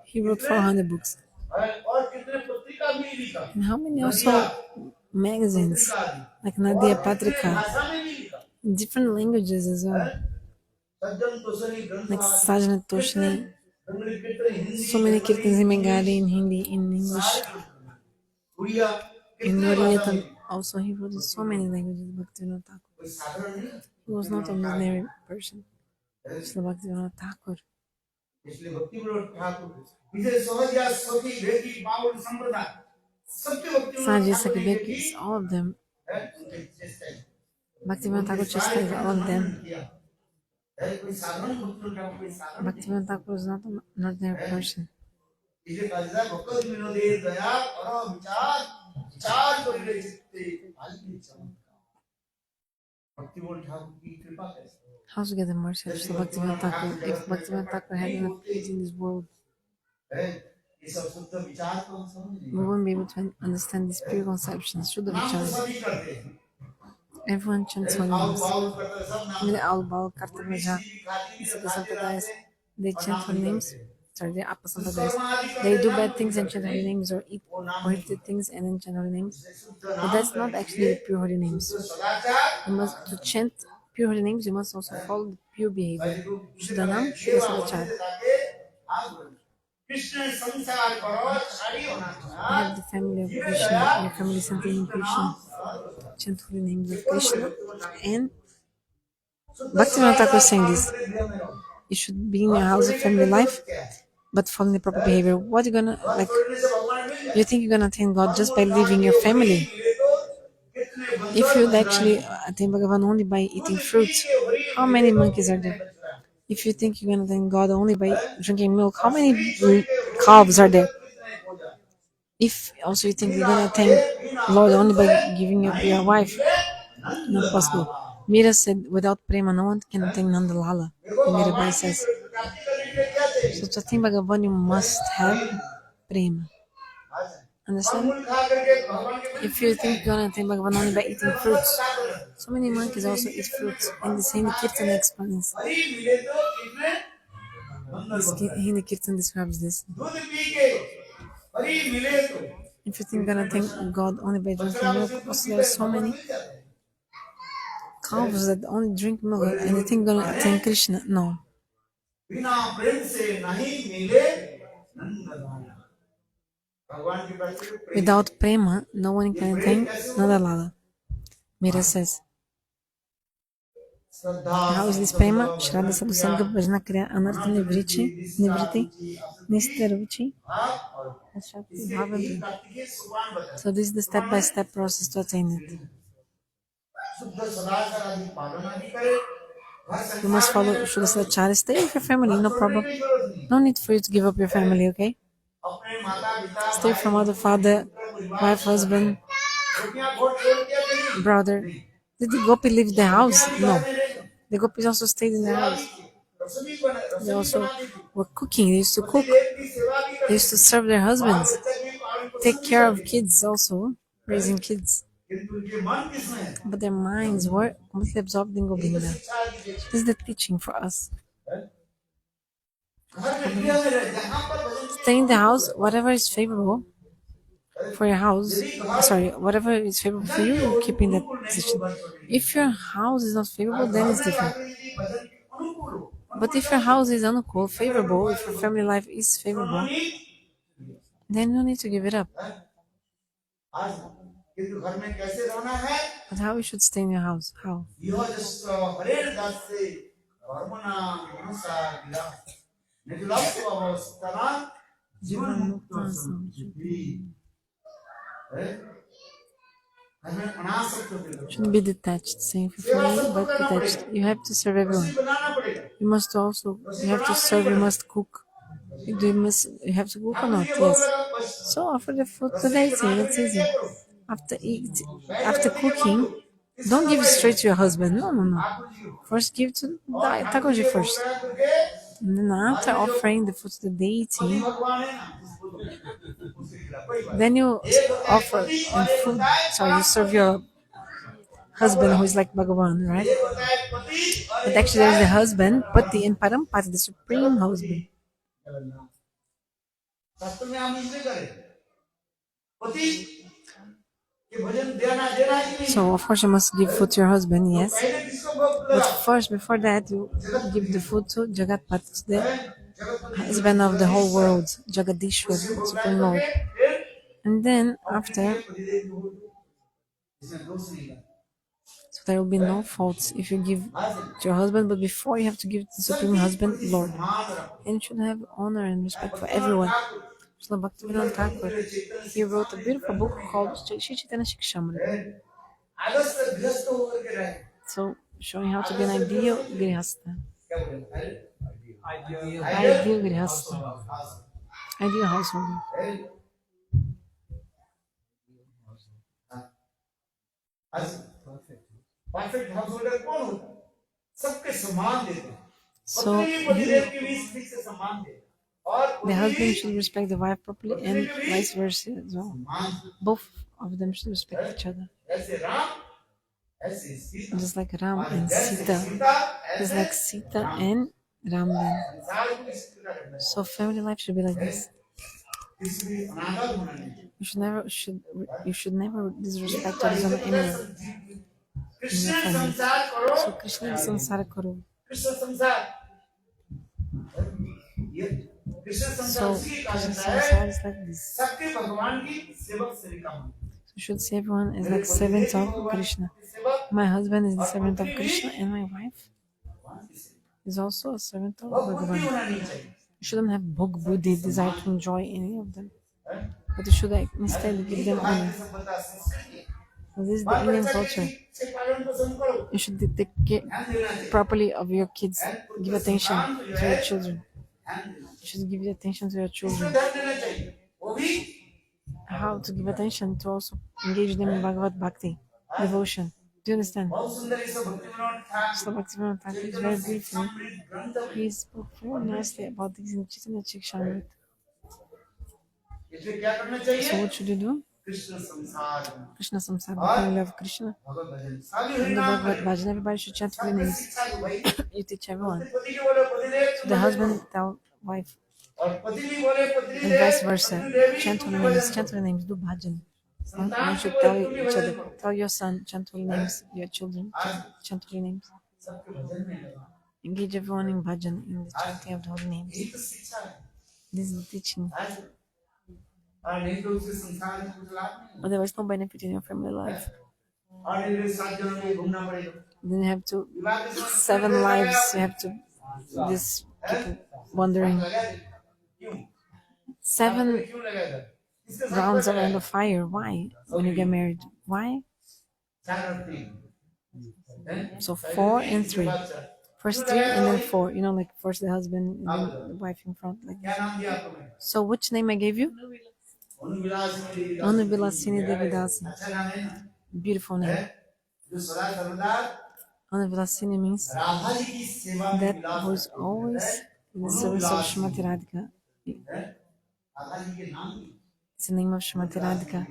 he wrote 400 books. And how many also magazines, like Nadia Patrika, in different languages as well. Like Sajna Toshni, so many kirtans in Bengali, in Hindi, in English. In Oriental also, he wrote in so many languages, Bhaktivinoda Thakur. He was not an ordinary person. Srila Bhaktivinoda Thakur. Sahaja Sakhi Bekis, all of them. Bhaktivinoda Thakur chastised all of them. Bhaktivinoda Thakur is not an ordinary person. How to get the mercy of Srila Bhaktivinoda Thakur if Bhaktivinoda Thakur hadn't appeared in this world? We won't be able to understand these pure conceptions through the vichar. Everyone chants holy names. Even the Al-Bal, Kartavaja, the Sampradayas, they chant holy names. Sorry, they're Appa Sampradayas. They do bad things and chant holy names, or eat prohibited things and then chant holy names. But that's not actually pure holy names. To chant pure holy names, you must also follow the pure behavior. Shuddhanam, Shuddha You have the family of Krishna, your family centered in Krishna. Chant holy names of Krishna. And Bhaktivinoda Thakur is saying this. You should be in your house of family life, but following the proper behavior. What are you gonna, like, you think you're gonna attain God just by leaving your family? If you'd actually attain Bhagavan only by eating fruits, how many monkeys are there? If you think you're gonna attain God only by drinking milk, how many calves are there? If also you think you're gonna attain Lord only by giving up your wife, not possible. Mira said, without prema, no one can attain Nandalala. Mirabai says. So to attain Bhagavan, you must have prema. Understand? If you think you're gonna attain Bhagavan only by eating fruits, so many monkeys also eat fruits. And the Hindi Kirtan explains. Hindi Kirtan describes this. If you think you're gonna thank God only by drinking milk, also there are so many cows that only drink milk and they think you're gonna thank Krishna. No. Without prema, no one can attain Nadalala. Mira says. How is this prema? Shraddha Sadhu Sangha Bhajna Kriya Anartha Nivriti Nistaruchi Shakti Bhavanti. So this is the step-by-step process to attain it. You must follow Shuddha Sadachara. Stay with your family, no problem. No need for you to give up your family, okay? Stay with your mother, father, wife, husband, brother. Did the Gopi leave the house? No. The Gopis also stayed in the house. They also were cooking. They used to cook. They used to serve their husbands. Take care of kids also, raising kids. But their minds were completely absorbed in Govinda. This is the teaching for us. Stay in the house, whatever is favorable for your house. Whatever is favorable for you, keep in that position. If your house is not favorable, then it's different. But if your house is uncool, favorable, if your family life is favorable, then you need to give it up. आज किंतु घर में कैसे रहना है? But how you should stay in your house? How? यह just हरेर दास से कर्मना मनसा गिरा निजुलास अवस्था जीवन मुक्त संजुति है घर में अनासक्त हो Shouldn't be detached, saying for free, but detached. You have to serve everyone. बनाना पड़ेगा You must also, you have to serve, you must cook. You have to cook or not? Yes. So offer the food to the deity, that's easy. After cooking, don't give it straight to your husband. No. First give to Takoji first. And then after offering the food to the deity, then you offer and food. Sorry, you serve your husband who is like Bhagavan, right? But actually there is the husband, Pati and Parampati, the supreme husband. शास्त्र में हम इसलिए करें पति के भजन देना देना ही नहीं So of course you must give food to your husband, yes. पहले किसको भोग But लगा first, before that, you give the food to Jagatpati, the husband of the whole world, Jagadishwar, Supreme Lord. And then after, इसमें दोष नहीं लगा so there will be no faults if you give to your husband, but before you have to give to the Supreme Husband, Lord. And you should have honor and respect for everyone. Srila Bhaktivinoda Thakur, he wrote a beautiful book called Shri Chaitanya Shikshamrita. आदर्श गृहस्थ होकर के रहे So, showing how to be an ideal grihastha. क्या बोले Ideal grihastha. Ideal householder. Perfect house holder कौन होता है सबके सम्मान देते हैं So, पतिदेव के बीच ठीक से सम्मान देते हैं और the husband should respect the wife properly and vice versa as well. Both of them should respect each other. ऐसे राम ऐसे Sita Just like Ram and Sita. Just like Sita and Ramdan. संसार को इस प्रकार रखना है So family life should be like this. किसी भी अनादर होना नहीं You should never disrespect or dishonor anyone. Krishna संसार करो So Krishna samsara karo. Krishna संसार ये कृष्ण संसार So उसी का Krishna है samsara is like this. सबके भगवान की सेवक सेविका So you should see everyone as like servants of Krishna. My husband is the servant of Krishna and my wife is also a servant of Bhagavan. You shouldn't have bhog buddhi, desire to enjoy any of them. But you should instead give them honor. So this is the Indian culture. You should take care properly of your kids. Give attention to your children. You should give attention to your children. How to give attention to also engage them in Bhagavad Bhakti, devotion. Do you understand? So Bhaktivinoda Thakur is very beautiful. He spoke very nicely about this in Chaitanya Charitamrita. So what should you do? Krishna samsara, the family of Krishna. And the Bhagavad Bhajan, everybody should chant holy names. You teach everyone. So the husband tell wife, and vice versa. Chant holy names, do bhajan. You should tell each other, tell your son, chant holy names, your children, chant holy names. Engage everyone in bhajan, in the chanting of the holy names. This is the teaching. Otherwise, no benefit in your family life. Then you have to 7 lives. You have to this people wondering 7 rounds around the fire. Why? When you get married, why? So 4 and 3. First 3 and then 4. You know, like first the husband and then the wife in front, like that. So which name I gave you? Anuvilasini Devidasi. Beautiful name. Anuvilasini means that who is always in the service of Srimati Radhika. It's the name of Srimati Radhika.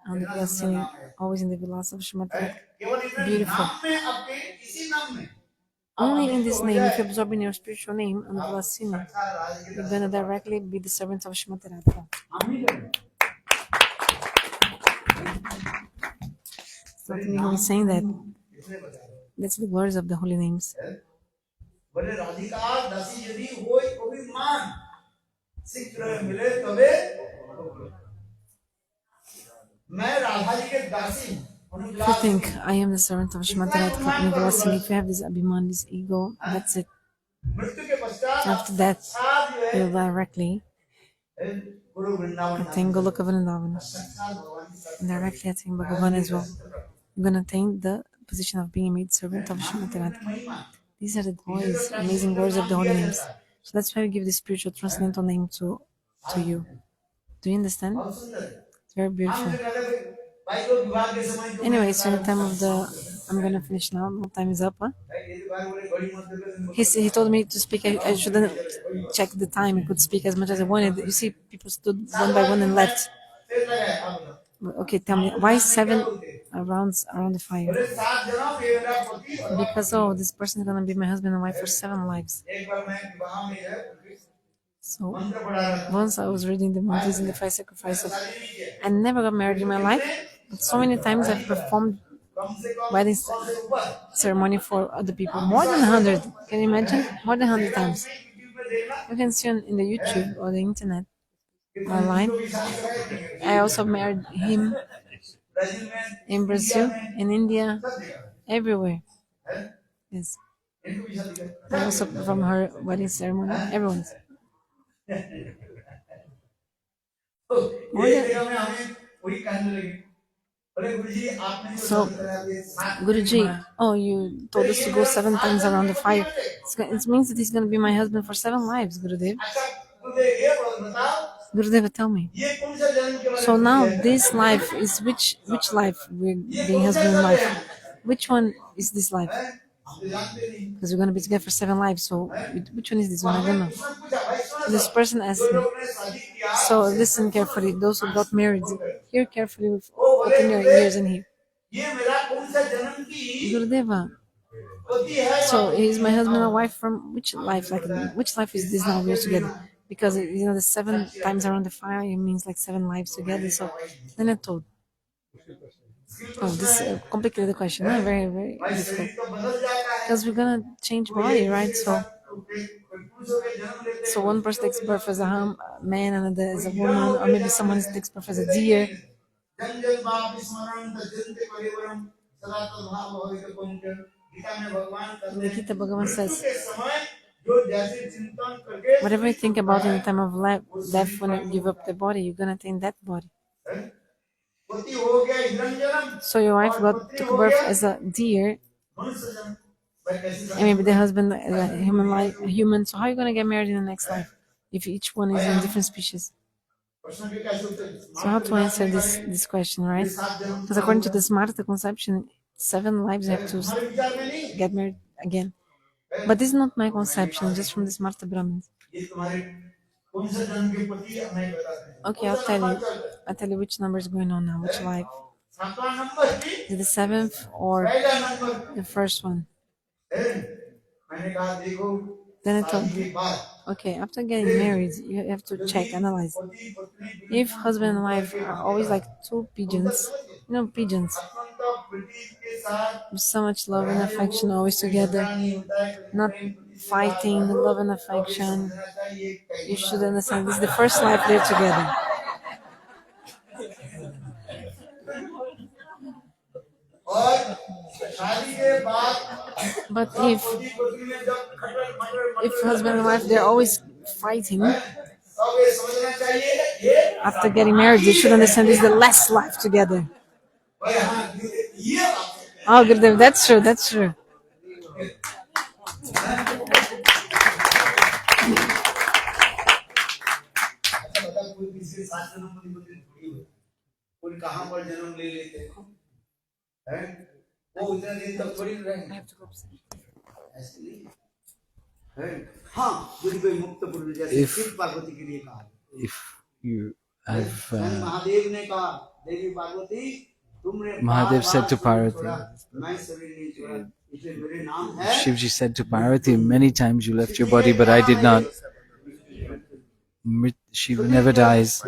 Anuvilasini, always in the vilas of Srimati Radhika. Beautiful. Only in this name, if you absorb in your spiritual name, Anuvilasini, you're going to directly be the servant of Srimati Radhika. It's not me who is saying that. That's the glories of the holy names. बोले राधिका दासी यदि होय तो भी मान शीघ्र मिले तबे मैं राधा जी के दासी हूं। If you think I am the servant of Srimati Radhika Universally, if you have this abhiman, this ego, that's it. After that, you'll directly attain Goloka Vrindavan. And directly attain Bhagavan as well. You're going to attain the position of being a maid servant of Srimati Radhika. These are the glories, amazing glories of the holy names. So that's why we give this spiritual transcendental name to you. Do you understand? It's very beautiful. Anyway, so the time of the... I'm gonna finish now. My time is up. Huh? He told me to speak. I shouldn't check the time. I could speak as much as I wanted. You see, people stood one by one and left. Okay, tell me, why 7 around the fire? Because, oh, this person is gonna be my husband and wife for 7 lives. So once I was reading the mantras in the 5 sacrifices, I never got married in my life, but so many times I've performed wedding ceremony for other people. More than 100. Can you imagine? More than 100 times. You can see in the YouTube or the internet online. I also married him in Brazil, in India, everywhere. Yes. I also performed her wedding ceremony. Everyone's. So, Guruji, oh, you told us to go 7 times around the fire. It means that he's going to be my husband for 7 lives, Gurudev. Gurudev, tell me. So now this life is which life we're being husband and wife? Which one is this life? Because we're going to be together for 7 lives. So which one is this one? I don't know. So this person asked me. So listen carefully. Those who got married, hear carefully. Putting your ears in here. Gurudeva. So he's my husband and wife from which life? Like which life is this now? We're together. Because the 7 times around the fire it means like 7 lives together. So then I told. Oh, this is a complicated question. No? Very, very difficult. Because we're gonna change body, right? So one person takes birth as a man, another as a woman, or maybe someone takes birth as a deer. The Gita Bhagavan says, whatever you think about in the time of death, when you give up the body, you're gonna attain that body. So your wife took birth as a deer, and maybe the husband as a human. So how are you gonna get married in the next life if each one is in different species? So how to answer this question, right? Because according to the Smarta conception, 7 lives have to get married again. But this is not my conception, just from the Smarta Brahmins. Okay, I'll tell you which number is going on now, which life. Is it the 7th or the first one? Then I told him, okay, after getting married, you have to check, analyze. If husband and wife are always like 2 pigeons, pigeons, with so much love and affection always together, not fighting, love and affection, you should understand this is the first life they're together. But if husband and wife they're always fighting, after getting married they should understand this is the last life together. Oh, Gurudev, that's true. If you have Mahadev said to Parvati, Shivji said to Parvati, many times you left your body, but I did not. Shiva never dies.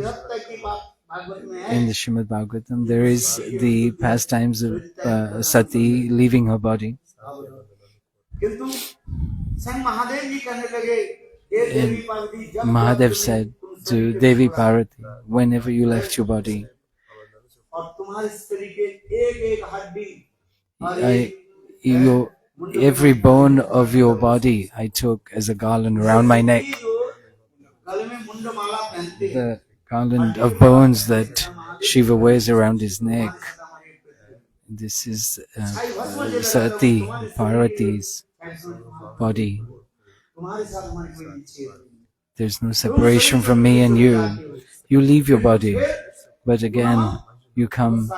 In the Srimad Bhagavatam, there is the pastimes of Sati leaving her body. स्वयं महादेव जी कहने लगे, "हे देवी And Parvati, जब Mahadev तुम्हें said तुम to शरीर के Devi छोड़ा Parvati, whenever you left your body, और तुम्हारे शरीर के एक एक हड्डी और I, एक your, मुंड every में bone of your body I took as a garland around my neck. गले में मुंड माला पहनते हैं, The garland of bones that Shiva wears around his neck. This is Sati, Parvati's body. तुम्हारे साथ हमारी कोई इच्छा नहीं। There's no separation from me and you. You leave your body, but again, you come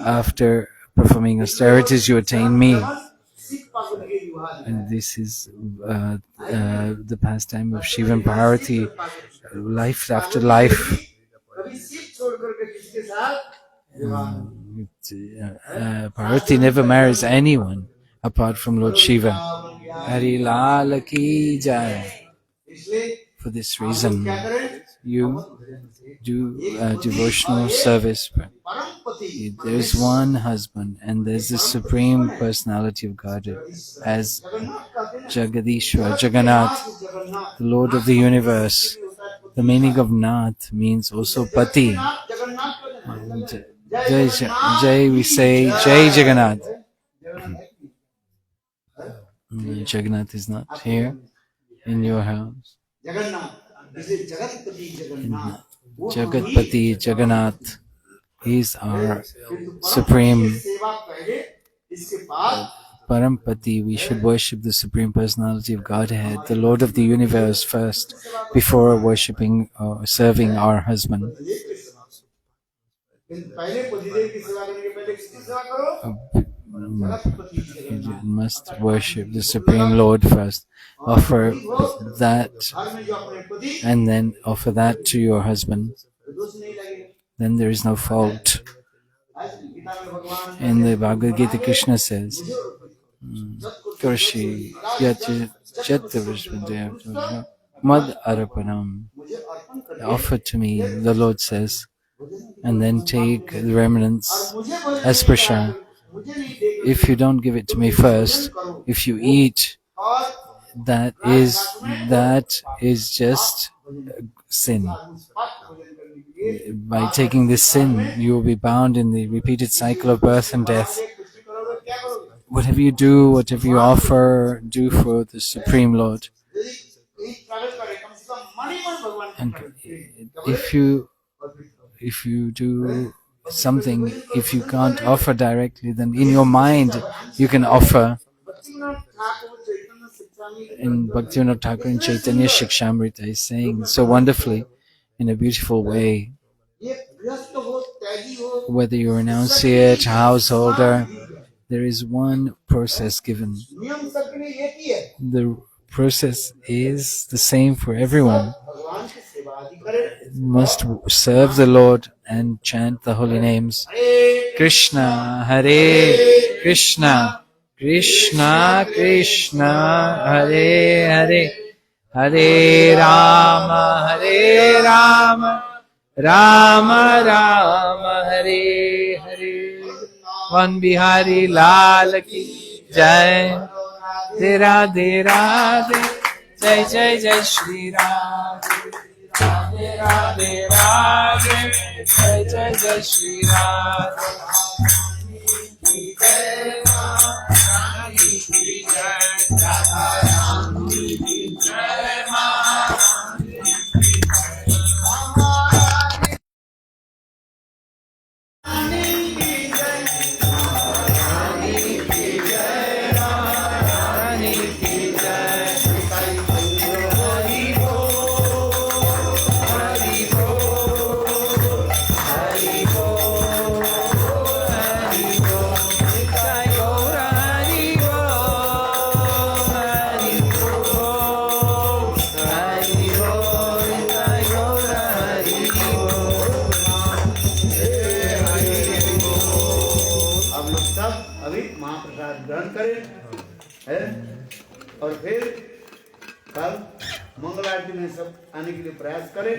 after performing austerities, you attain me. And this is the pastime of Shiva and Parvati, life after life. Parvati never marries anyone apart from Lord Shiva. Hari Lal Ki Jai. For this reason, you do devotional service. There is one husband, and there is the Supreme Personality of Godhead as Jagadishwar, Jagannath, the Lord of the Universe. The meaning of Nath means also Pati. And Jai, we say Jai Jagannath. Jagannath is not here in your house. Jagatpati Jagannath is our supreme Parampati. We should worship the Supreme Personality of Godhead, the Lord of the Universe first, before worshipping or serving our husband. You must worship the Supreme Lord first. Offer that and then offer that to your husband. Then there is no fault. In the Bhagavad Gita, Krishna says, Karshi Mad Arapanam. Offer to me, the Lord says, and then take the remnants as prasad. If you don't give it to me first, if you eat, that is just sin. By taking this sin, you will be bound in the repeated cycle of birth and death. Whatever you do, whatever you offer, do for the Supreme Lord. And if you do something, if you can't offer directly, then in your mind you can offer. And Bhaktivinoda Thakur in Chaitanya Shikshamrita is saying so wonderfully, in a beautiful way, whether you're a renunciate, householder, there is one process given. The process is the same for everyone. You must serve the Lord and chant the holy names. Krishna, Hare Krishna, Krishna Krishna, Hare Hare, Hare Rama, Hare Rama, Rama Rama, Hare Hare. One Bihari Lal Ki Jai. Radhe Radhe, Jai Jai Jai Shri Radhe. Radhe Radhe Radhe, Jai Jai Jai Shri Radhe. Jai Rani Ki Jai, Radha Rani Ki Jai, Rani Ki और फिर कल मंगल आरती में सब आने के लिए प्रयास करें।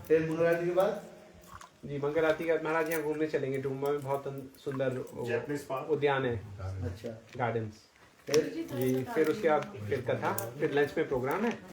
फिर मंगल आरती के बाद जी मंगल आरती के बाद महाराज यहाँ घूमने चलेंगे। डुम्बा में बहुत सुंदर उद्यान है। अच्छा गार्डन्स। फिर उसके बाद फिर कथा, फिर लंच में प्रोग्राम है।